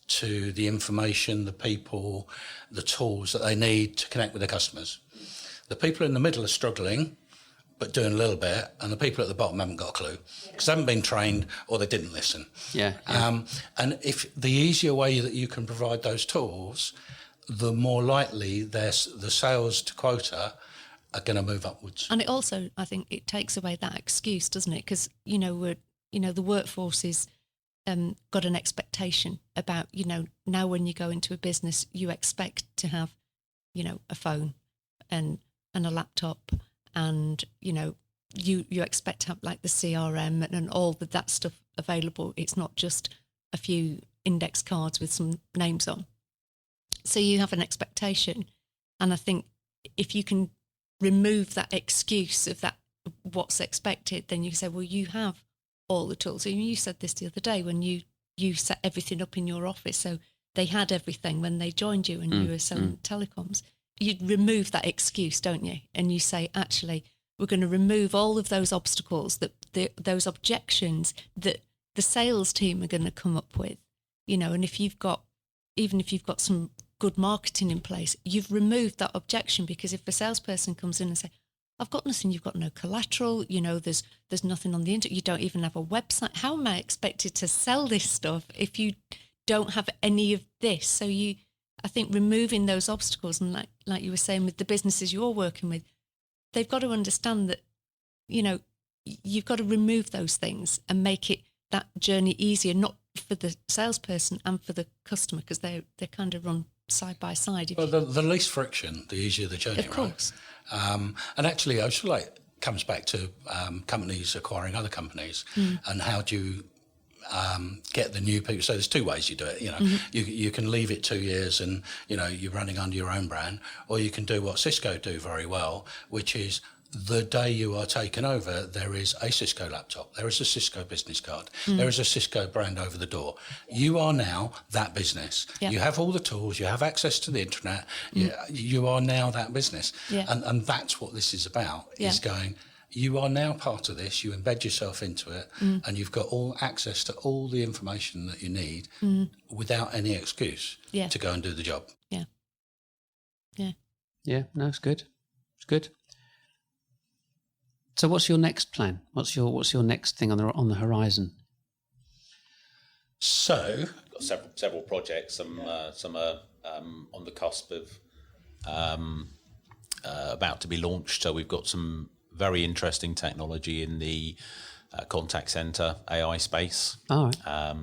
to the information, the people, the tools that they need to connect with their customers. The people in the middle are struggling, but doing a little bit, and the people at the bottom haven't got a clue because they haven't been trained or they didn't listen. Yeah. And if the easier way that you can provide those tools, the more likely the sales to quota are going to move upwards. And it also, I think, it takes away that excuse, doesn't it? Because the workforce is got an expectation about, now when you go into a business, you expect to have, a phone and a laptop, and you expect to have like the CRM and all that stuff available. It's not just a few index cards with some names on. So you have an expectation, and I think if you can remove that excuse of that what's expected, then you can say, well, you have all the tools. So you said this the other day when you set everything up in your office, so they had everything when they joined you and you were selling telecoms. You remove that excuse, don't you? And you say, actually, we're going to remove all of those obstacles, those objections that the sales team are going to come up with, and even if you've got some good marketing in place, you've removed that objection, because if the salesperson comes in and say, I've got nothing, you've got no collateral, there's nothing on the internet, you don't even have a website. How am I expected to sell this stuff if you don't have any of this? So I think removing those obstacles, and like you were saying with the businesses you're working with, they've got to understand that, you've got to remove those things and make it that journey easier, not for the salesperson and for the customer, because they kind of run side by side. Well, the least friction, the easier the journey, of course. Right? And actually, I feel like it comes back to companies acquiring other companies, and how do you get the new people? So there's 2 ways you do it. You can leave it 2 years and you're running under your own brand, or you can do what Cisco do very well, which is the day you are taken over, there is a Cisco laptop, there is a Cisco business card, there is a Cisco brand over the door. You are now that business. Yeah. You have all the tools, you have access to the internet, you are now that business. Yeah. And that's what this is about, is going, you are now part of this, you embed yourself into it, and you've got all access to all the information that you need without any excuse to go and do the job. Yeah. Yeah. Yeah, no, it's good. It's good. So what's your next plan? What's your next thing on the horizon? So got several projects. Some are on the cusp of about to be launched. So we've got some very interesting technology in the contact center AI space. All right.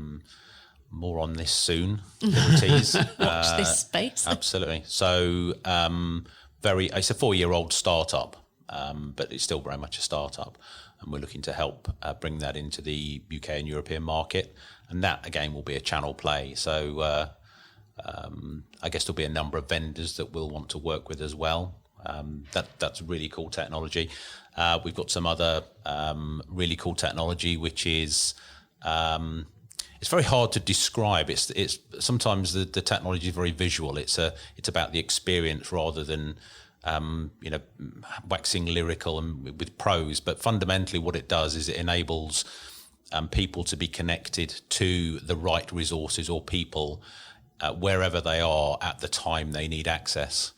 More on this soon. Tease. Watch this space. Absolutely. So it's a 4-year-old startup. But it's still very much a startup, and we're looking to help bring that into the UK and European market, and that again will be a channel play. So I guess there'll be a number of vendors that we'll want to work with as well. That's really cool technology. We've got some other really cool technology, which is it's very hard to describe. It's sometimes the technology is very visual. It's about the experience rather than waxing lyrical and with prose. But fundamentally, what it does is it enables people to be connected to the right resources or people wherever they are at the time they need access.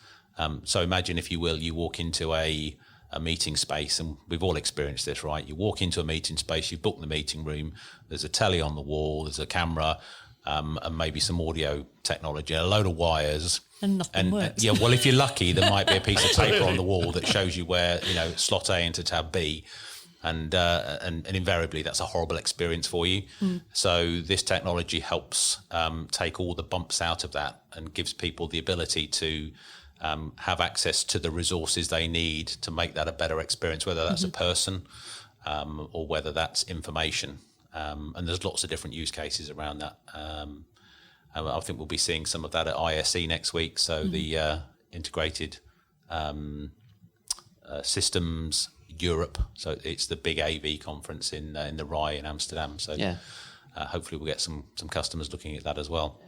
So imagine, if you will, you walk into a meeting space, and we've all experienced this, right? You walk into a meeting space, you book the meeting room, there's a telly on the wall, there's a camera, and maybe some audio technology, a load of wires. And nothing works. Yeah, well, if you're lucky, there might be a piece of paper on the wall that shows you where, slot A into tab B. And invariably, that's a horrible experience for you. So this technology helps take all the bumps out of that and gives people the ability to have access to the resources they need to make that a better experience, whether that's a person or whether that's information. And there's lots of different use cases around that. I think we'll be seeing some of that at ISE next week. So the Integrated Systems Europe. So it's the big AV conference in the RAI in Amsterdam. So hopefully we'll get some customers looking at that as well.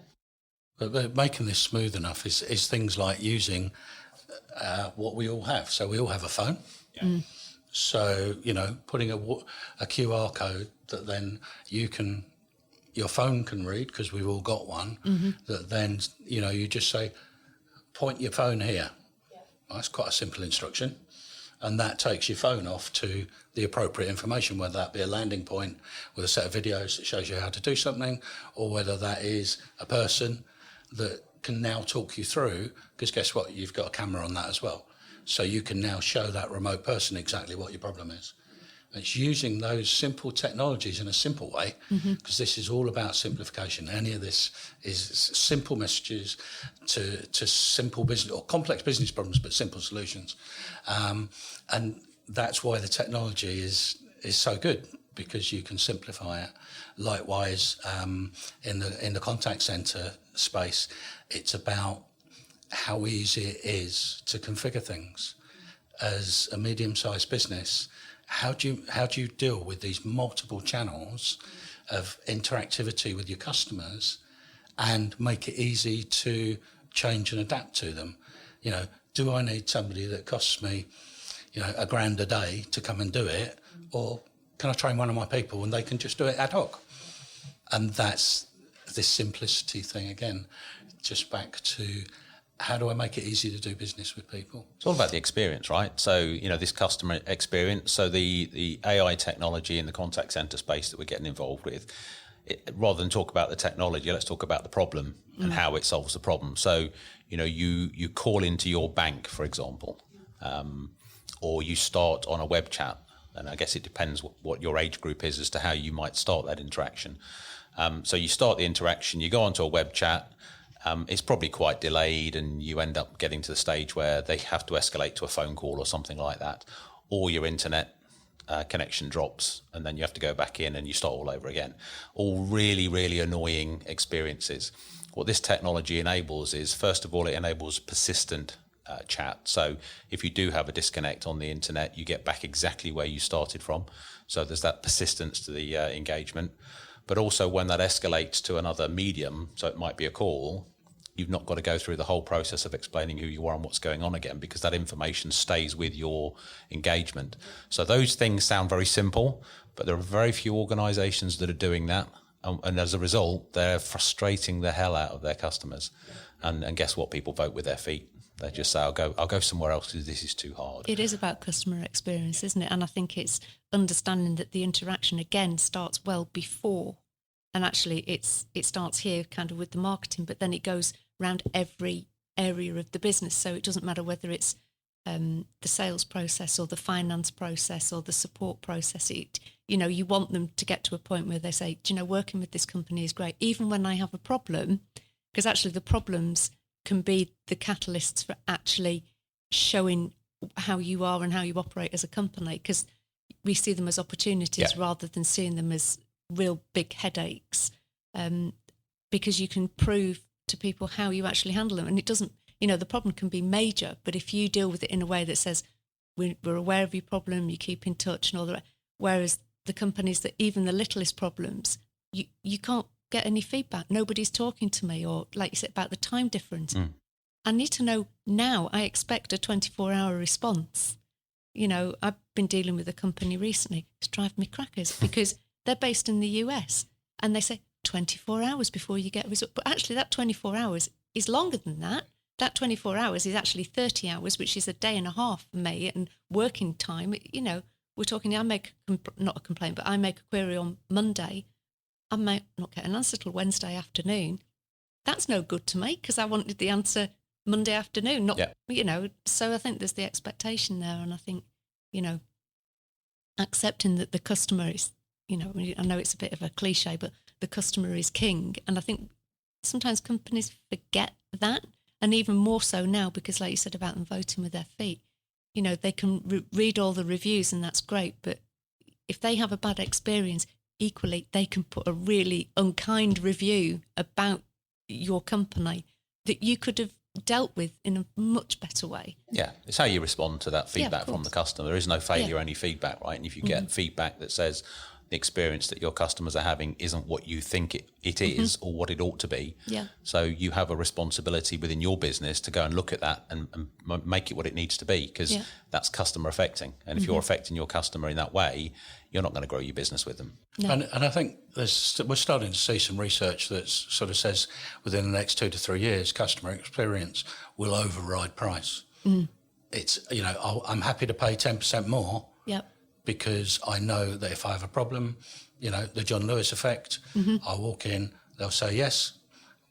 But making this smooth enough is things like using what we all have. So we all have a phone. Yeah. So, putting a QR code that then your phone can read, because we've all got one, that then, you just say, point your phone here. Yeah. That's quite a simple instruction. And that takes your phone off to the appropriate information, whether that be a landing point with a set of videos that shows you how to do something, or whether that is a person that can now talk you through, because guess what? You've got a camera on that as well. So you can now show that remote person exactly what your problem is. It's using those simple technologies in a simple way, because this is all about simplification. Any of this is simple messages to simple business or complex business problems, but simple solutions. And that's why the technology is so good, because you can simplify it. Likewise, in the contact center space, it's about how easy it is to configure things. As a medium-sized business, how do you deal with these multiple channels of interactivity with your customers and make it easy to change and adapt to them? Do I need somebody that costs me, $1,000 a day to come and do it, or can I train one of my people and they can just do it ad hoc? And that's this simplicity thing again, just back to how do I make it easy to do business with people? It's all about the experience, right? So, this customer experience. So the AI technology in the contact center space that we're getting involved with, rather than talk about the technology, let's talk about the problem and how it solves the problem. So, you call into your bank, for example, or you start on a web chat. And I guess it depends what your age group is as to how you might start that interaction. So you start the interaction, you go onto a web chat, it's probably quite delayed, and you end up getting to the stage where they have to escalate to a phone call or something like that, or your internet connection drops, and then you have to go back in and you start all over again. All really, really annoying experiences. What this technology enables is, first of all, it enables persistent chat. So if you do have a disconnect on the internet, you get back exactly where you started from. So there's that persistence to the engagement. But also when that escalates to another medium, so it might be a call, you've not got to go through the whole process of explaining who you are and what's going on again, because that information stays with your engagement. So those things sound very simple, but there are very few organizations that are doing that. And as a result, they're frustrating the hell out of their customers. And guess what? People vote with their feet. They just say, I'll go somewhere else because this is too hard. It is about customer experience, isn't it? And I think it's understanding that the interaction, again, starts well before. And actually, it starts here kind of with the marketing, but then it goes around every area of the business. So it doesn't matter whether it's the sales process or the finance process or the support process. You want them to get to a point where they say, working with this company is great, even when I have a problem, because actually the problems can be the catalysts for actually showing how you are and how you operate as a company, because we see them as opportunities rather than seeing them as real big headaches, because you can prove to people how you actually handle them. And it the problem can be major, but if you deal with it in a way that says, we're aware of your problem, you keep in touch and all that, whereas the companies that even the littlest problems, you can't get any feedback. Nobody's talking to me, or like you said about the time difference. I need to know now. I expect a 24-hour response. I've been dealing with a company recently. It's driving me crackers because they're based in the US and they say 24 hours before you get a result. But actually that 24 hours is longer than that. That 24 hours is actually 30 hours, which is a day and a half for me, and working time. We're talking, I make not a complaint, but I make a query on Monday. I might not get an answer till Wednesday afternoon. That's no good to me because I wanted the answer Monday afternoon, not, so I think there's the expectation there. And I think, accepting that the customer is, I know it's a bit of a cliche, but the customer is king. And I think sometimes companies forget that. And even more so now, because like you said about them voting with their feet, they can read all the reviews and that's great. But if they have a bad experience, equally, they can put a really unkind review about your company that you could have dealt with in a much better way. Yeah, it's how you respond to that feedback from the customer. There is no failure, only feedback, right? And if you get feedback that says the experience that your customers are having isn't what you think it is or what it ought to be, so you have a responsibility within your business to go and look at that and make it what it needs to be, because that's customer affecting. And if you're affecting your customer in that way, you're not going to grow your business with them. No. And I think we're starting to see some research that sort of says within the next 2 to 3 years, customer experience will override price. It's, I'm happy to pay 10% more because I know that if I have a problem, the John Lewis effect, I walk in, they'll say, yes,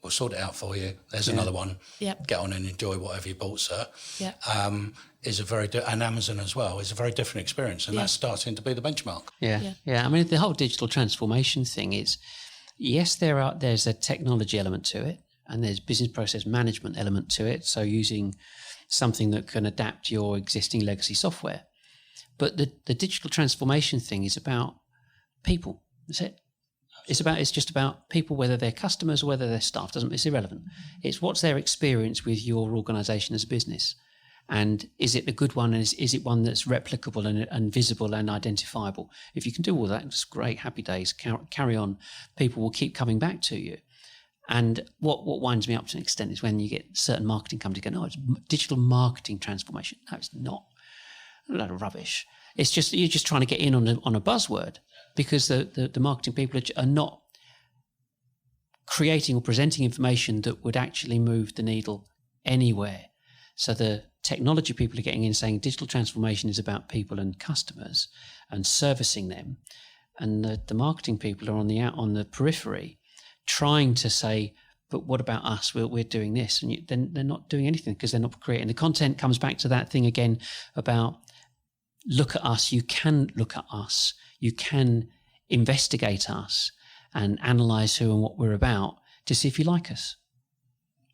we'll sort it out for you. There's another one. Get on and enjoy whatever you bought, sir. Is a very and Amazon as well is a very different experience, and that's starting to be the benchmark. Yeah. I mean, the whole digital transformation thing is, yes, there's a technology element to it, and there's business process management element to it. So using something that can adapt your existing legacy software, but the digital transformation thing is about people. That's it. It's just about people, whether they're customers or whether they're staff. It's irrelevant. It's what's their experience with your organisation as a business. And is it a good one? And is it one that's replicable and visible and identifiable? If you can do all that, it's great. Happy days. Carry on. People will keep coming back to you. And what winds me up to an extent is when you get certain marketing companies go, no, it's digital marketing transformation. No, it's not. A lot of rubbish. It's just you're just trying to get in on a buzzword, because the marketing people are not creating or presenting information that would actually move the needle anywhere. So the technology people are getting in saying digital transformation is about people and customers and servicing them, and the marketing people are on the periphery trying to say, but what about us? We're doing this, and then they're not doing anything because they're not creating. The content comes back to that thing again about look at us. You can look at us. You can investigate us and analyze who and what we're about to see if you like us.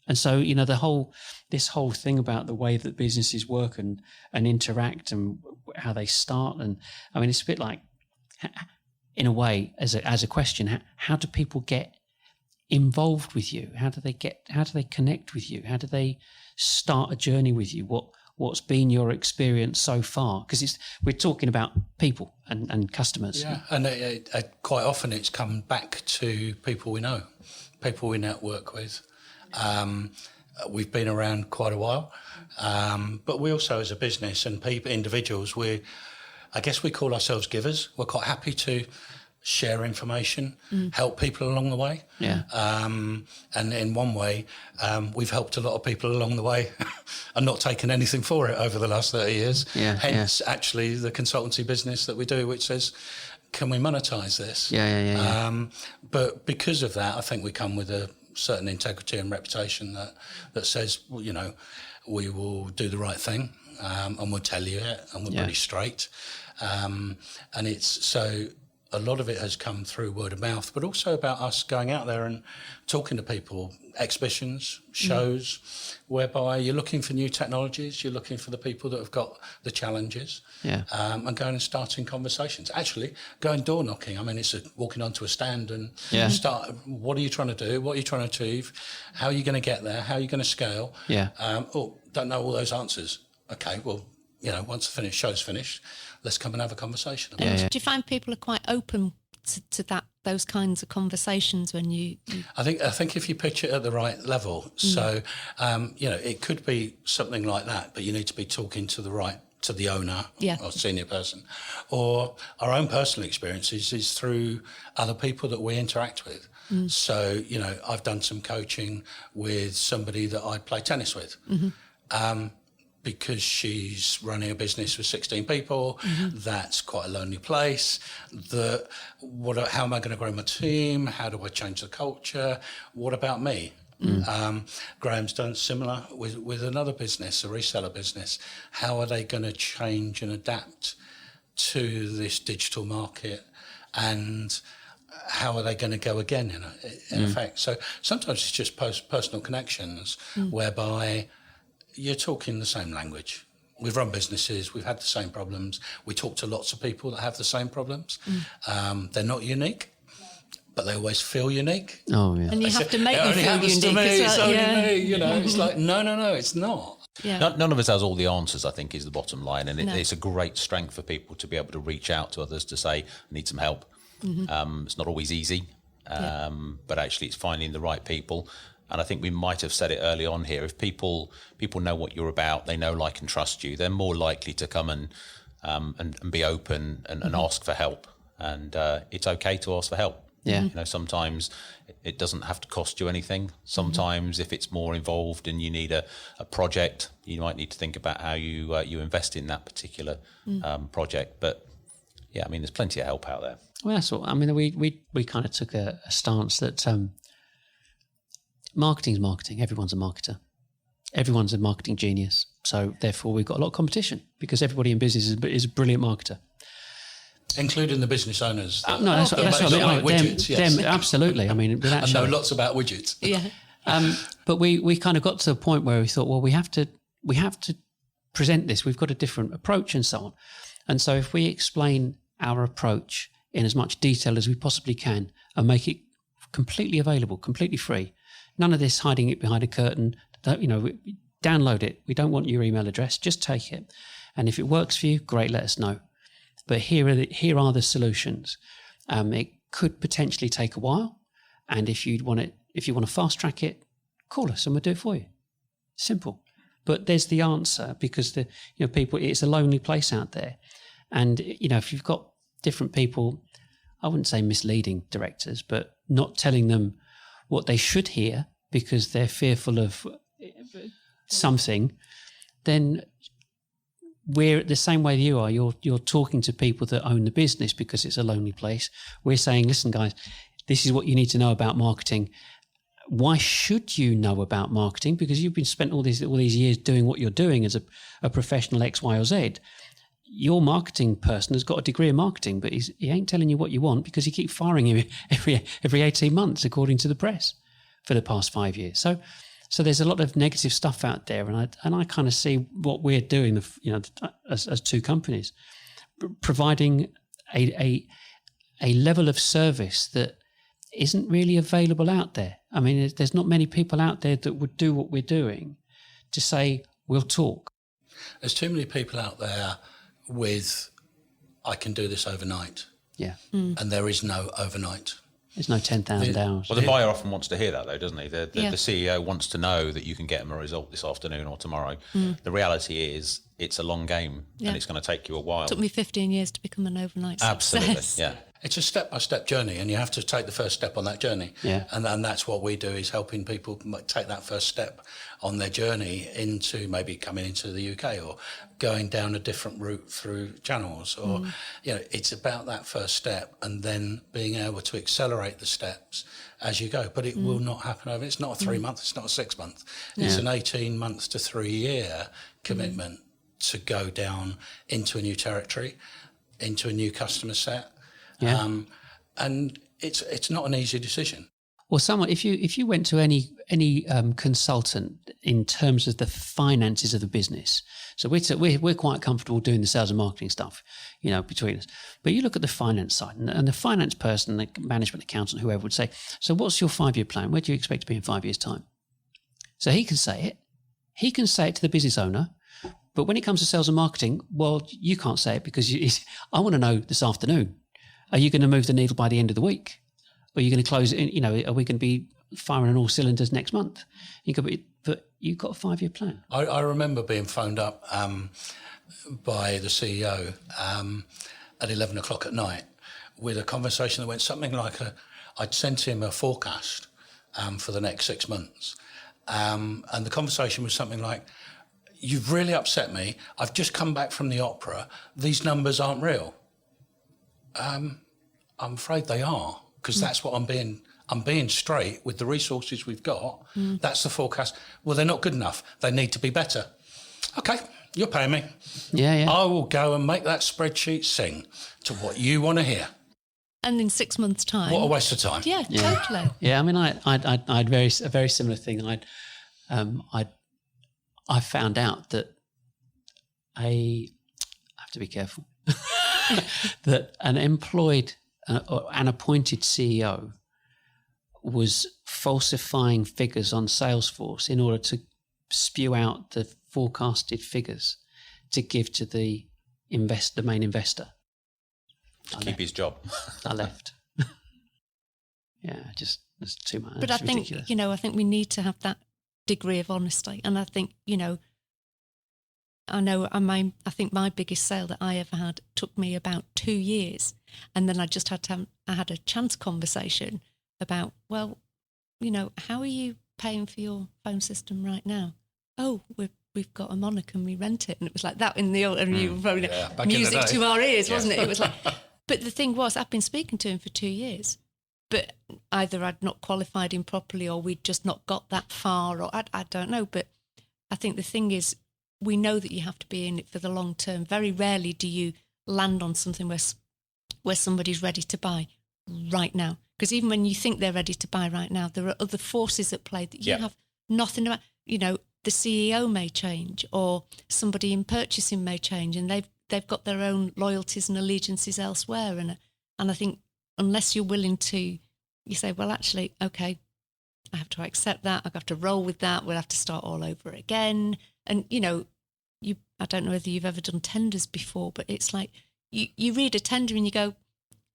And so, this whole thing about the way that businesses work and interact and how they start, and I mean, it's a bit like, in a way, as a question, how do people get involved with you? How do they connect with you? How do they start a journey with you? What's been your experience so far? Because we're talking about people and customers. Yeah, and quite often it's come back to people we know, people we network with. We've been around quite a while, but we also, as a business and individuals, I guess we call ourselves givers. We're quite happy to share information, help people along the way. Yeah. And in one way, we've helped a lot of people along the way and not taken anything for it over the last 30 years. Yeah, Hence, actually, the consultancy business that we do, which says, can we monetize this? Yeah. But because of that, I think we come with a certain integrity and reputation that says, we will do the right thing, and we'll tell you it, and we're pretty straight. And it's so a lot of it has come through word of mouth, but also about us going out there and talking to people, exhibitions, shows, whereby you're looking for new technologies, you're looking for the people that have got the challenges, and going and starting conversations. Actually, going door knocking. I mean, it's walking onto a stand and start, what are you trying to do? What are you trying to achieve? How are you going to get there? How are you going to scale? Don't know all those answers. Okay, well, once the show's finished, let's come and have a conversation about it. Do you find people are quite open to those kinds of conversations when you... I think if you pitch it at the right level, so it could be something like that, but you need to be talking to the owner or senior person. Or our own personal experiences is through other people that we interact with. So, I've done some coaching with somebody that I play tennis with. Because she's running a business with 16 people, that's quite a lonely place. How am I going to grow my team? How do I change the culture? What about me? Graham's done similar with another business, a reseller business. How are they going to change and adapt to this digital market? And how are they going to go again, in effect? So sometimes it's just personal connections whereby you're talking the same language. We've run businesses, we've had the same problems. We talk to lots of people that have the same problems. They're not unique, but they always feel unique. Oh, yeah. And you have to make them feel unique. To me, it's only me, it's like, no, it's not. Yeah. None of us has all the answers, I think, is the bottom line. And it's a great strength for people to be able to reach out to others to say, I need some help. It's not always easy, but actually it's finding the right people. And I think we might have said it early on here. If people know what you're about, they know, like, and trust you, they're more likely to come and be open and ask for help. And it's okay to ask for help. Yeah. Sometimes it doesn't have to cost you anything. Sometimes if it's more involved and you need a project, you might need to think about how you invest in that particular project. But yeah, I mean, there's plenty of help out there. Well, that's what I mean. We kind of took a stance that marketing's marketing. Everyone's a marketer. Everyone's a marketing genius. So therefore, we've got a lot of competition because everybody in business is a brilliant marketer. Including the business owners. No, that's what I mean. Like widgets, them, absolutely. I mean, I know lots about widgets. Yeah. But we kind of got to a point where we thought, well, we have to present this. We've got a different approach and so on. And so if we explain our approach in as much detail as we possibly can and make it completely available, completely free, none of this hiding it behind a curtain, download it. We don't want your email address. Just take it. And if it works for you, great, let us know. But here are the solutions. It could potentially take a while. And if you want to fast track it, call us and we'll do it for you. Simple. But there's the answer because people, it's a lonely place out there. And, if you've got different people, I wouldn't say misleading directors, but not telling them what they should hear because they're fearful of something, then we're the same way you are. You're talking to people that own the business because it's a lonely place. We're saying, listen, guys, this is what you need to know about marketing. Why should you know about marketing? Because you've been spent all these years doing what you're doing as a professional X, Y, or Z. Your marketing person has got a degree in marketing, but he ain't telling you what you want because he keeps firing you every 18 months, according to the press, for the past 5 years. So there's a lot of negative stuff out there, and I kind of see what we're doing, as two companies, providing a level of service that isn't really available out there. I mean, there's not many people out there that would do what we're doing to say, we'll talk. There's too many people out there with, I can do this overnight. Yeah. And there is no overnight. There's no 10,000 hours. Well, the buyer often wants to hear that, though, doesn't he? The CEO wants to know that you can get them a result this afternoon or tomorrow. The reality is it's a long game and it's going to take you a while. It took me 15 years to become an overnight Absolutely, success. yeah. It's a step-by-step journey, and you have to take the first step on that journey. Yeah. And that's what we do, is helping people take that first step on their journey into maybe coming into the UK or going down a different route through channels. Or, it's about that first step and then being able to accelerate the steps as you go. But it will not happen over. It's not a 3 month, it's not a 6 month. It's an 18 months to 3 year commitment to go down into a new territory, into a new customer set. Yeah. And it's not an easy decision. Well, someone, if you went to any consultant in terms of the finances of the business, so we're quite comfortable doing the sales and marketing stuff, between us. But you look at the finance side, and the finance person, the management accountant, whoever would say, "So, what's your 5-year plan? Where do you expect to be in 5 years' time?" So he can say it. He can say it to the business owner. But when it comes to sales and marketing, well, you can't say it because I want to know this afternoon. Are you going to move the needle by the end of the week? Or are you going to close it? Are we going to be firing on all cylinders next month? But you've got a 5-year plan. I remember being phoned up by the CEO at 11 o'clock at night with a conversation that went something like I'd sent him a forecast for the next 6 months. And the conversation was something like, "You've really upset me. I've just come back from the opera. These numbers aren't real." I'm afraid they are, because that's what I'm being straight with the resources we've got. That's the forecast. Well, they're not good enough. They need to be better. Okay, you're paying me. Yeah. I will go and make that spreadsheet sing to what you want to hear. And in 6 months' time. What a waste of time. Yeah, totally. Yeah, I mean, I had a very similar thing. I found out that I have to be careful that an employed or an appointed CEO was falsifying figures on Salesforce in order to spew out the forecasted figures to give to the main investor. To keep his job. I left. Yeah, just that's too much. But I think, ridiculous. I think we need to have that degree of honesty. And I think, I think my biggest sale that I ever had took me about 2 years. And then I just had a chance conversation about, well, how are you paying for your phone system right now? Oh, we've got a Monarch and we rent it. And it was like that in the old, and you were probably music to our ears, wasn't it? It was like, but the thing was, I've been speaking to him for 2 years, but either I'd not qualified him properly or we'd just not got that far, or I don't know. But I think the thing is, we know that you have to be in it for the long term. Very rarely do you land on something where somebody's ready to buy right now. Because even when you think they're ready to buy right now, there are other forces at play that you have nothing about. The CEO may change, or somebody in purchasing may change, and they've got their own loyalties and allegiances elsewhere. And I think unless you're willing to, you say, well, actually, okay, I have to accept that. I have to roll with that. We'll have to start all over again. And I don't know whether you've ever done tenders before, but it's like you read a tender and you go,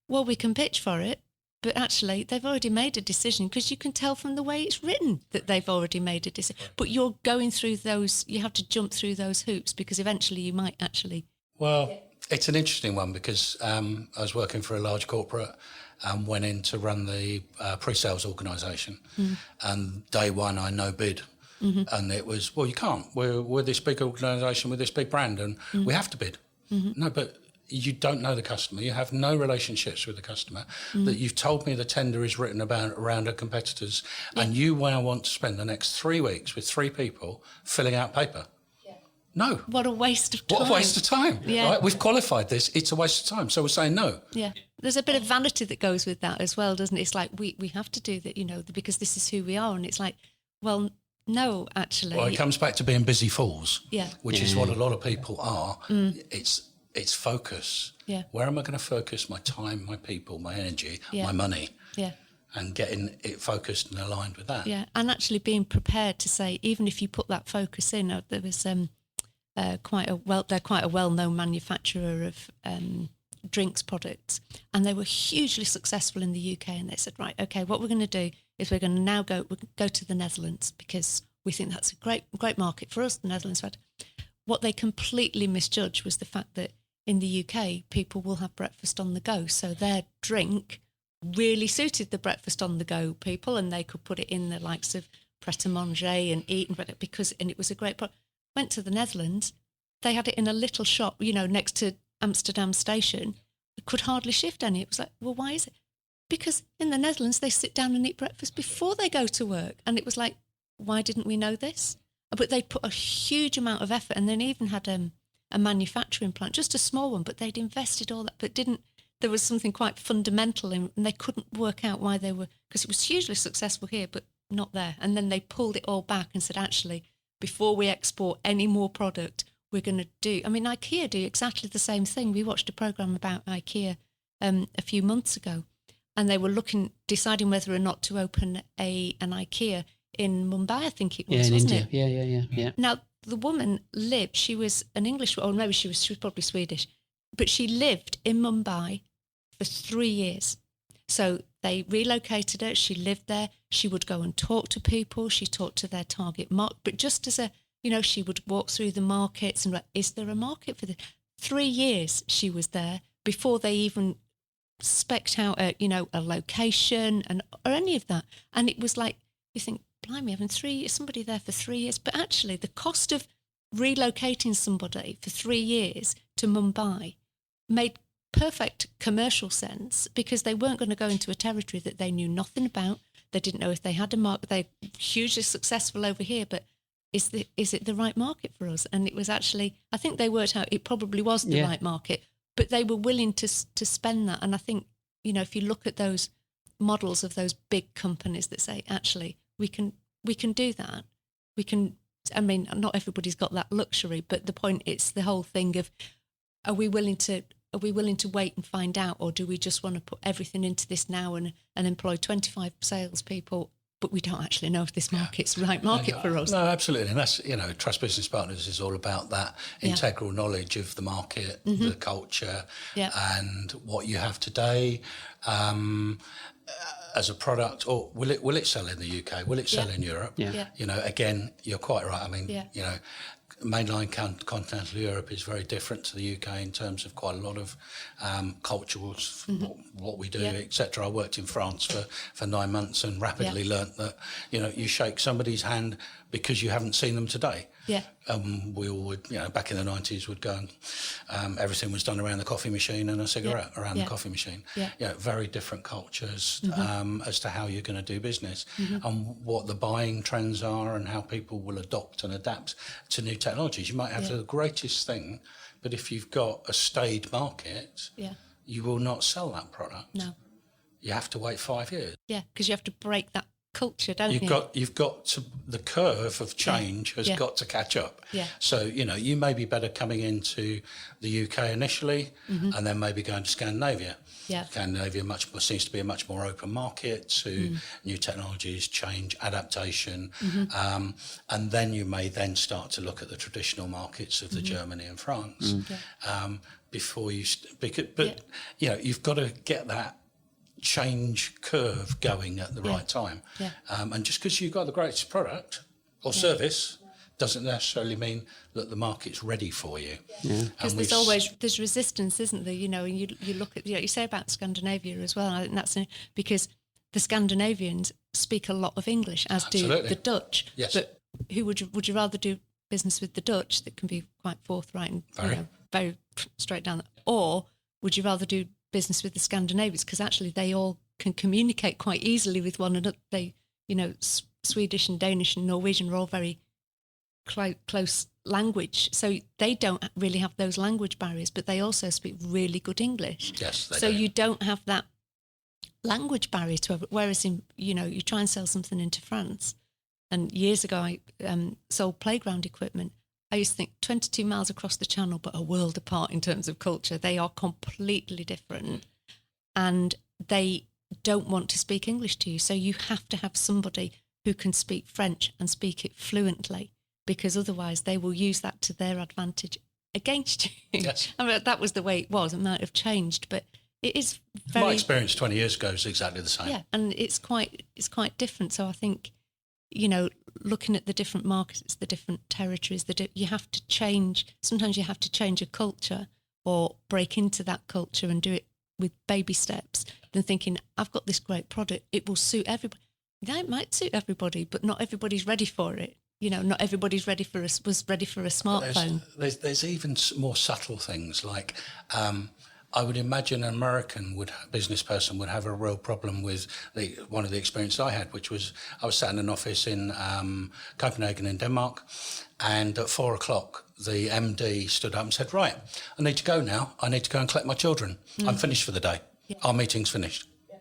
well, we can pitch for it. But actually, they've already made a decision, because you can tell from the way it's written that they've already made a decision. But you're going through those, you have to jump through those hoops, because eventually you might actually... Well, it's an interesting one, because I was working for a large corporate and went in to run the pre-sales organisation. And day one, I no bid. And it was, well, you can't. We're this big organisation with this big brand, and we have to bid. No, but... you don't know the customer. You have no relationships with the customer. That you've told me the tender is written around our competitors, and you now want to spend the next 3 weeks with 3 people filling out paper. No. What a waste of time. What a waste of time. Yeah. Right? We've qualified this. It's a waste of time. So we're saying no. Yeah. There's a bit of vanity that goes with that as well, doesn't it? It's like, we have to do that, because this is who we are. And it's like, well, no, actually. Well, it comes back to being busy fools, Yeah. which is what a lot of people are. It's focus. Yeah. Where am I going to focus my time, my people, my energy, Yeah. my money? Yeah. And getting it focused and aligned with that. Yeah. And actually being prepared to say, even if you put that focus in, there was they're quite a well-known manufacturer of drinks products, and they were hugely successful in the UK. And they said, right, okay, what we're going to do is we're going to now go to the Netherlands, because we think that's a great market for us, the Netherlands. What they completely misjudged was the fact that in the UK, people will have breakfast on the go. So their drink really suited the breakfast on the go people, and they could put it in the likes of pret-a-manger and eat, and it was a great product. Went to the Netherlands, they had it in a little shop, next to Amsterdam station. It could hardly shift any. It was like, well, why is it? Because in the Netherlands, they sit down and eat breakfast before they go to work. And it was like, why didn't we know this? But they put a huge amount of effort, and then even had a manufacturing plant, just a small one, but they'd invested all that, but there was something quite fundamental in, and they couldn't work out why they were, because it was hugely successful here, but not there. And then they pulled it all back and said, actually, before we export any more product, we're going to do, I mean, IKEA do exactly the same thing. We watched a program about IKEA a few months ago, and they were deciding whether or not to open an IKEA in Mumbai, I think it was, wasn't India. it? Yeah. Now, the woman lived, she was an English, or maybe she was probably Swedish, but she lived in Mumbai for 3 years. So they relocated her, she lived there, she would go and talk to people, she talked to their target market, but just as she would walk through the markets and like, is there a market for this? 3 years she was there before they even spec'd out a location or any of that. And it was like, you think, blimey, having somebody there for 3 years. But actually the cost of relocating somebody for 3 years to Mumbai made perfect commercial sense, because they weren't going to go into a territory that they knew nothing about. They didn't know if they had a market. They're hugely successful over here, but is it the right market for us? And it was actually, I think they worked out it probably was the right market, but they were willing to spend that. And I think, if you look at those models of those big companies that say, actually, we can do that. We can, I mean, not everybody's got that luxury, but the point, it's the whole thing of, are we willing to wait and find out, or do we just want to put everything into this now and employ 25 salespeople, but we don't actually know if this market's the right market for us? No, absolutely. And that's, Trust Business Partners is all about that integral knowledge of the market, the culture, and what you have today as a product, or will it sell in the UK? Will it sell in Europe? Yeah. Again, you're quite right. I mean, mainline continental Europe is very different to the UK in terms of quite a lot of cultures, what we do, etc. I worked in France for 9 months and rapidly learnt that, you shake somebody's hand because you haven't seen them today. Yeah. We all would, back in the 90s would go and everything was done around the coffee machine and a cigarette around the coffee machine. Yeah. Very different cultures as to how you're going to do business and what the buying trends are and how people will adopt and adapt to new technologies. You might have the greatest thing, but if you've got a staid market, you will not sell that product. No. You have to wait 5 years. Yeah, because you have to break that culture, don't you? You've got to, the curve of change has got to catch up. Yeah. So, you may be better coming into the UK initially and then maybe going to Scandinavia. Yeah. Scandinavia seems to be a much more open market to new technologies, change, adaptation. And then you may then start to look at the traditional markets of the Germany and France before you, you've got to get that change curve going at the right time. Yeah. And just because you've got the greatest product or service doesn't necessarily mean that the market's ready for you. Because there's resistance, isn't there? And you look at, you say about Scandinavia as well. I think that's because the Scandinavians speak a lot of English, as do the Dutch. Yes. But who would you rather do business with the Dutch, that can be quite forthright and very straight down, or would you rather do business with the Scandinavians, because actually they all can communicate quite easily with one another? They, Swedish and Danish and Norwegian are all very close language, so they don't really have those language barriers, but they also speak really good English. Yes, they so do. You don't have that language barrier to it. Whereas in, you try and sell something into France, and years ago I sold playground equipment. I used to think 22 miles across the channel, but a world apart in terms of culture. They are completely different, and they don't want to speak English to you. So you have to have somebody who can speak French and speak it fluently, because otherwise they will use that to their advantage against you. Yes. I mean, that was the way it was. It might have changed, but it is very... My experience 20 years ago is exactly the same. Yeah, and it's quite different. So I think, looking at the different markets, the different territories, you have to change. Sometimes you have to change a culture or break into that culture and do it with baby steps, than thinking, I've got this great product, it will suit everybody. Yeah, it might suit everybody, but not everybody's ready for it. Not everybody's ready for was ready for a smartphone. There's even more subtle things like I would imagine an American business person would have a real problem with one of the experiences I had, which was I was sat in an office in Copenhagen in Denmark, and at 4 o'clock the MD stood up and said, "Right, I need to go now. I need to go and collect my children. I'm finished for the day. Yeah. Our meeting's finished." Yeah.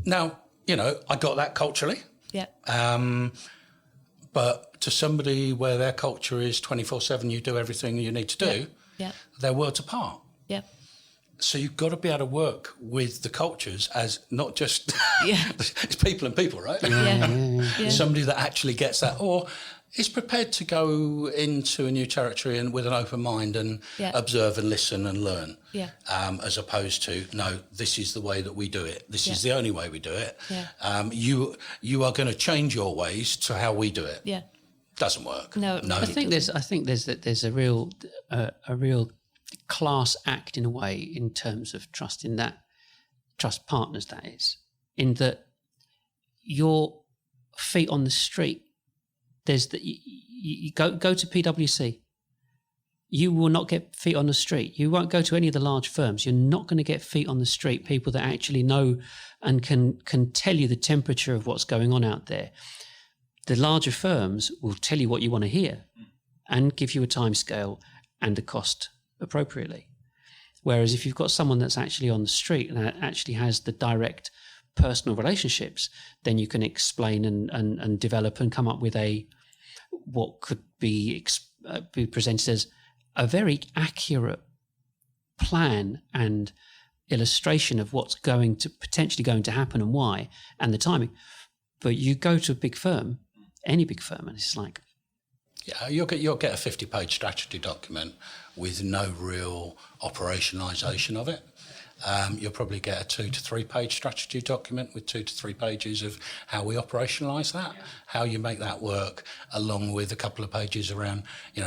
Now, I got that culturally. Yeah. But to somebody where their culture is 24/7, you do everything you need to do, they're worlds apart. Yeah. So you've got to be able to work with the cultures as not just it's people and people, right? Yeah. Somebody that actually gets that, or is prepared to go into a new territory and with an open mind and observe and listen and learn. Yeah. As opposed to, no, this is the way that we do it. This is the only way we do it. Yeah. You are going to change your ways to how we do it. Yeah. Doesn't work. No. I think there's a real class act in a way in terms of trust partners, that is, in that your feet on the street. There's you go to PwC. You will not get feet on the street. You won't go to any of the large firms. You're not going to get feet on the street, people that actually know and can tell you the temperature of what's going on out there. The larger firms will tell you what you want to hear and give you a timescale and a cost appropriately. Whereas if you've got someone that's actually on the street and actually has the direct personal relationships, then you can explain and develop and come up with what could be presented as a very accurate plan and illustration of what's potentially going to happen and why and the timing. But you go to a big firm, any big firm, and it's like, you'll get a 50-page strategy document with no real operationalisation of it. You'll probably get a 2 to 3 page strategy document with 2 to 3 pages of how we operationalise that, how you make that work, along with a couple of pages around,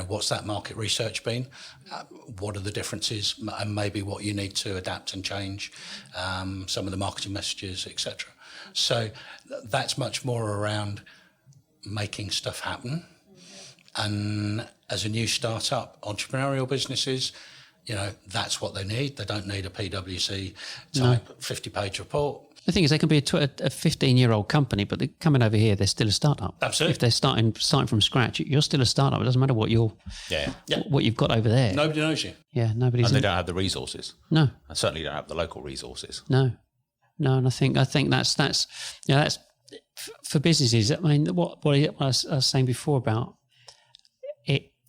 what's that market research been, what are the differences, and maybe what you need to adapt and change, some of the marketing messages, etc. So that's much more around making stuff happen. And as a new startup, entrepreneurial businesses, that's what they need. They don't need a PwC type 50-page report. The thing is, they can be a 15-year-old company, but they're coming over here, they're still a startup. Absolutely. If they're starting from scratch, you're still a startup. It doesn't matter what what you've got over there. Nobody knows you. Yeah, nobody's. And they don't have the resources. No. And certainly don't have the local resources. No. And I think that's for businesses. I mean, what I was saying before about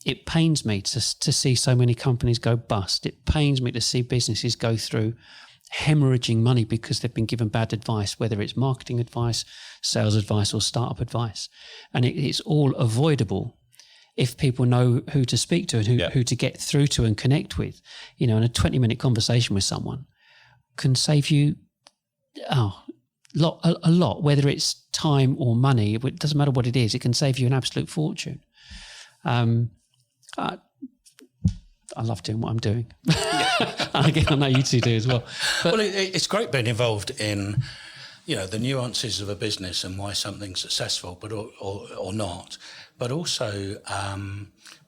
it pains me to see so many companies go bust. It pains me to see businesses go through hemorrhaging money because they've been given bad advice, whether it's marketing advice, sales advice, or startup advice. And it's all avoidable if people know who to speak to and who to get through to and connect with. And a 20-minute conversation with someone can save you a lot, whether it's time or money. It doesn't matter what it is. It can save you an absolute fortune. I love doing what I'm doing. I know you two do as well. But it's great being involved in, the nuances of a business and why something's successful, but or not. But also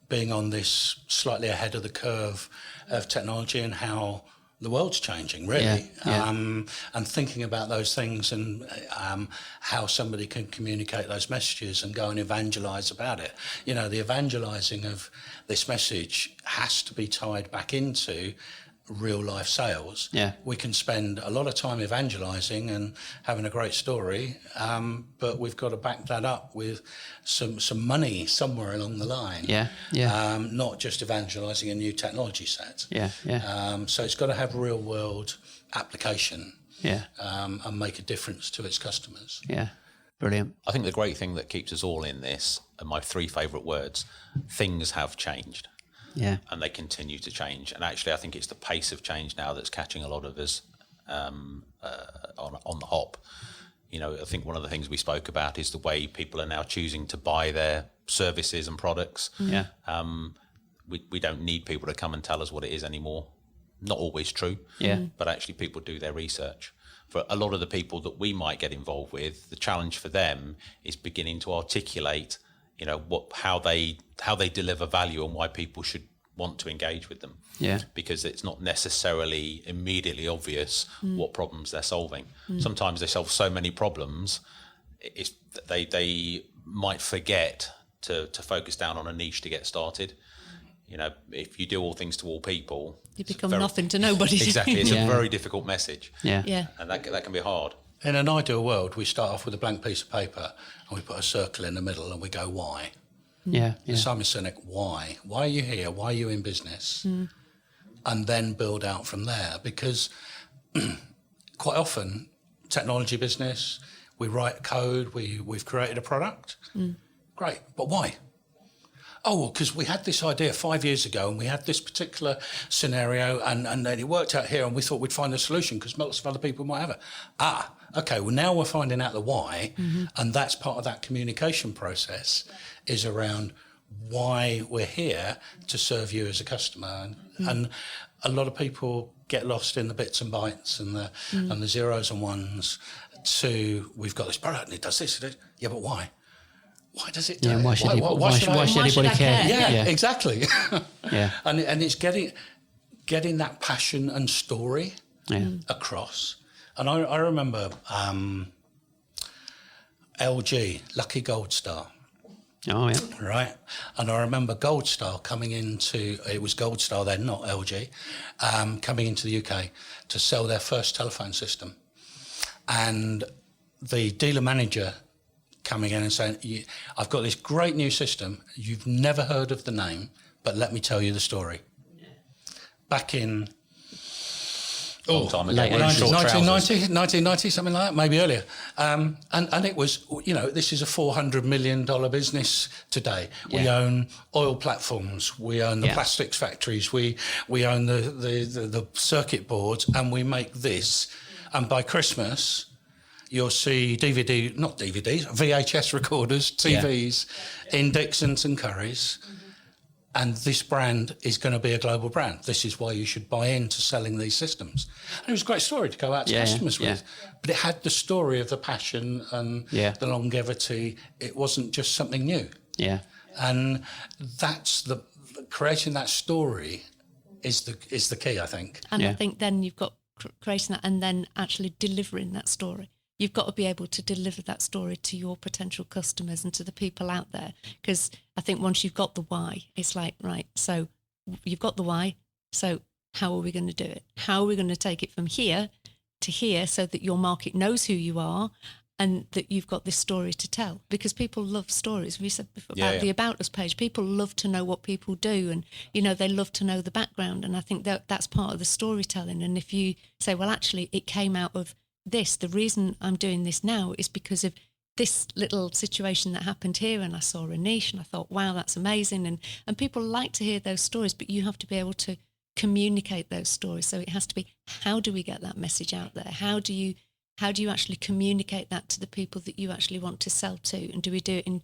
being on this slightly ahead of the curve of technology and how the world's changing, really, and thinking about those things and how somebody can communicate those messages and go and evangelise about it. The evangelising of this message has to be tied back into real life sales. Yeah. We can spend a lot of time evangelising and having a great story, but we've got to back that up with some money somewhere along the line. Not just evangelising a new technology set. So it's got to have real world application. And make a difference to its customers. Brilliant. I think the great thing that keeps us all in this are my 3 favourite words: things have changed. And they continue to change. And actually, I think it's the pace of change now that's catching a lot of us on the hop. I think one of the things we spoke about is the way people are now choosing to buy their services and products. We don't need people to come and tell us what it is anymore. Not always true. But actually, people do their research. For a lot of the people that we might get involved with, the challenge for them is beginning to articulate how they deliver value and why people should want to engage with them. Yeah. Because it's not necessarily immediately obvious what problems they're solving. Sometimes they solve so many problems, they might forget to focus down on a niche to get started. You know, if you do all things to all people, You become nothing to nobody. Exactly, it's Yeah. a very difficult message. Yeah. And that can be hard. In an ideal world, we start off with a blank piece of paper and we put a circle in the middle and we go, why? Yeah. Yeah. Simon Sinek, why? Why are you here? Why are you in business? And then build out from there, because quite often, technology business, we write code, we've created a product. Great, but why? Oh, well, because we had this idea 5 years ago and we had this particular scenario and then it worked out here and we thought we'd find a solution because lots of other people might have it. Okay, well, now we're finding out the why, and that's part of that communication process is around why we're here to serve you as a customer. And a lot of people get lost in the bits and bytes and the zeros and ones to, we've got this product and it does this. Yeah, but why? Why does it do it? Why should anybody I care? care? Yeah, exactly. Yeah. And it's getting that passion and story Yeah. across. And I remember LG, Lucky Gold Star, Oh, yeah. right? And I remember Gold Star coming into, it was Gold Star then, not LG, coming into the UK to sell their first telephone system. And the dealer manager coming in and saying, I've got this great new system, you've never heard of the name, but let me tell you the story. Back in... Long time ago. late Wearing short 1990, something like that, maybe earlier. And it was, this is a $400 million business today. We Yeah. own oil platforms, we own the plastics factories, we own the circuit boards, and we make this. And by Christmas, you'll see not DVDs, VHS recorders, TVs in Dixons and Currys. And this brand is going to be a global brand. This is why you should buy into selling these systems. And it was a great story to go out to customers with. But it had the story of the passion and the longevity. It wasn't just something new. Yeah. And that's creating that story is the key, I think. And I think then you've got creating that and then actually delivering that story. You've got to be able to deliver that story to your potential customers and to the people out there. Because I think once you've got the why, it's like, right, so you've got the why, so how are we going to do it? How are we going to take it from here to here so that your market knows who you are and that you've got this story to tell? Because people love stories. We said before about the About Us page. People love to know what people do and, they love to know the background. And I think that's part of the storytelling. And if you say, well, actually, it came out of this, the reason I'm doing this now is because of this little situation that happened here, and I saw a niche and I thought, wow, that's amazing. And people like to hear those stories, but you have to be able to communicate those stories. So it has to be, how do we get that message out there? How do you actually communicate that to the people that you actually want to sell to? And do we do it in,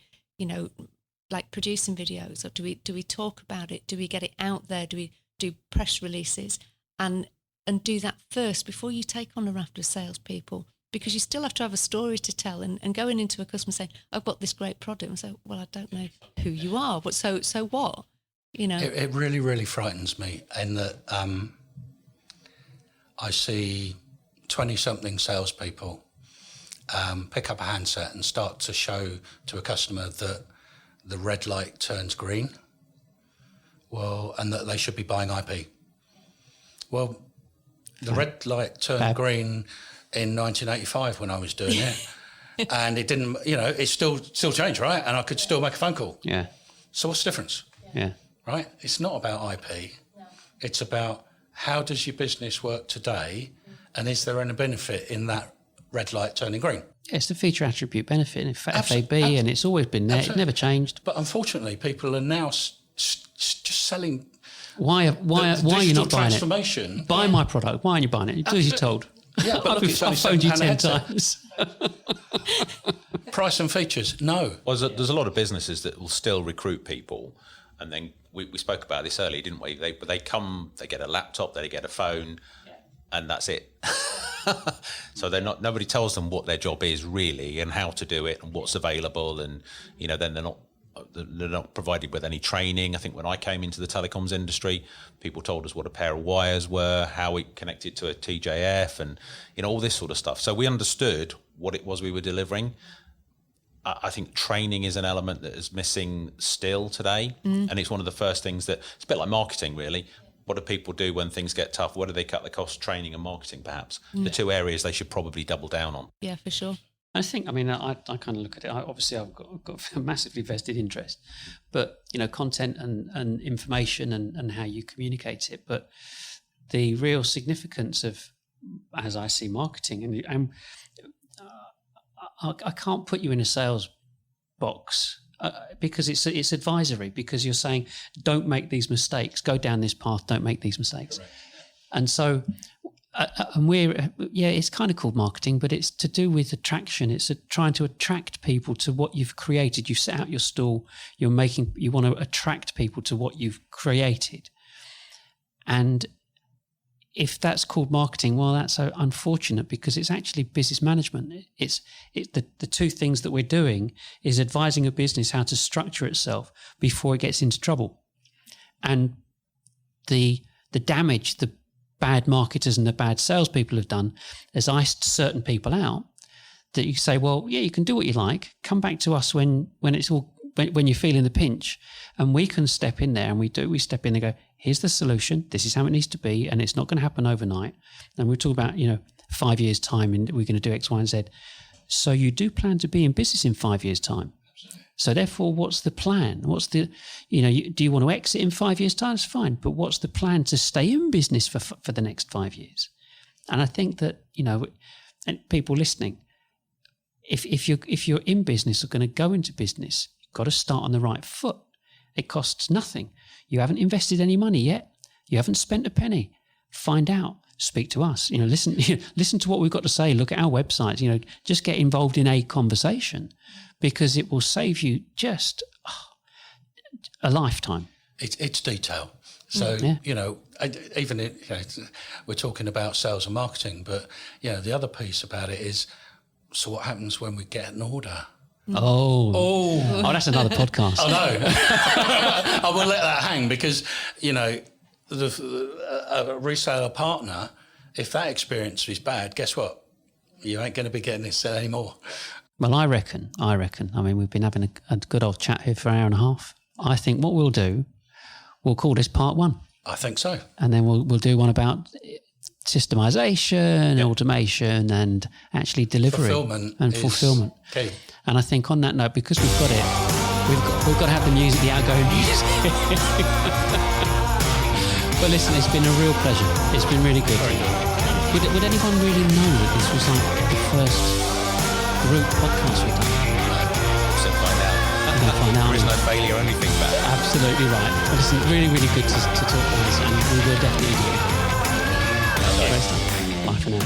like producing videos, or do we talk about it? Do we get it out there? Do we do press releases? And do that first before you take on a raft of salespeople, because you still have to have a story to tell. And going into a customer saying, I've got this great product, and say, well, I don't know who you are, but so what? It really, really frightens me in that I see 20-something salespeople pick up a handset and start to show to a customer that the red light turns green, and that they should be buying IP. Well, the red light turned green in 1985 when I was doing it, and it didn't. It still changed, right? And I could still make a phone call. Yeah. So what's the difference? Yeah. Right. It's not about IP. It's about how does your business work today, and is there any benefit in that red light turning green? Yeah, it's the feature attribute benefit in FAB, and it's always been there. It's never changed. But unfortunately, people are now just selling. Why are you not buying transformation? it? Buy my product. Why aren't you buying it? Do as you're told. Yeah, but look, I've phoned you 10 times. Price and features, no. Well, there's a lot of businesses that will still recruit people, and then we spoke about this earlier, didn't we? They come, they get a laptop, they get a phone, and that's it. So nobody tells them what their job is really and how to do it and what's available, and then they're not they're not provided with any training. I think when I came into the telecoms industry, people told us what a pair of wires were, how it connected to a TJF, and all this sort of stuff. So we understood what it was we were delivering. I think training is an element that is missing still today, and it's one of the first things that it's a bit like marketing, really. What do people do when things get tough? Where do they cut the costs? Training and marketing, perhaps. The two areas they should probably double down on. Yeah, for sure. I think, I kind of look at it. Obviously, I've got a massively vested interest, but content and information and how you communicate it. But the real significance of, as I see marketing, and I can't put you in a sales box because it's advisory. Because you're saying, don't make these mistakes. Go down this path. Don't make these mistakes. Correct. And so. And it's kind of called marketing, but it's to do with attraction. It's trying to attract people to what you've created. You set out your stall. You want to attract people to what you've created. And if that's called marketing, well, that's so unfortunate because it's actually business management. It's the two things that we're doing is advising a business how to structure itself before it gets into trouble. And the damage, the bad marketers and the bad salespeople have done is iced certain people out that you say, well, yeah, you can do what you like. Come back to us when you're feeling the pinch, and we can step in there, and we step in and go, here's the solution. This is how it needs to be, and it's not going to happen overnight. And we're talking about 5 years time, and we're going to do X, Y, and Z. So you do plan to be in business in 5 years time. So therefore, what's the plan? What's the, do you want to exit in 5 years' time? It's fine. But what's the plan to stay in business for the next 5 years? And I think that, and people listening, if you're in business or going to go into business, you've got to start on the right foot. It costs nothing. You haven't invested any money yet. You haven't spent a penny. Find out. Speak to us. Listen to what we've got to say. Look at our websites. Just get involved in a conversation, because it will save you just a lifetime. It's detail. So, even we're talking about sales and marketing, but, the other piece about it is, so what happens when we get an order? Oh, that's another podcast. I know. I will let that hang because, a reseller partner, if that experience is bad, guess what? You ain't going to be getting this anymore. Well, I reckon. I mean, we've been having a good old chat here for an hour and a half. I think what we'll do, we'll call this part 1. I think so. And then we'll do one about systemization, automation, and actually delivery. Fulfillment. Okay. And I think on that note, because we've got it, we've got to have the music, the outgoing music. But listen, it's been a real pleasure. It's been really good. Would anyone really know that this was like the first group podcast we've done? So find out. There is no failure or anything bad. Absolutely right. But listen, really, really good to talk to us, and we will definitely do it. Great stuff. Bye for now.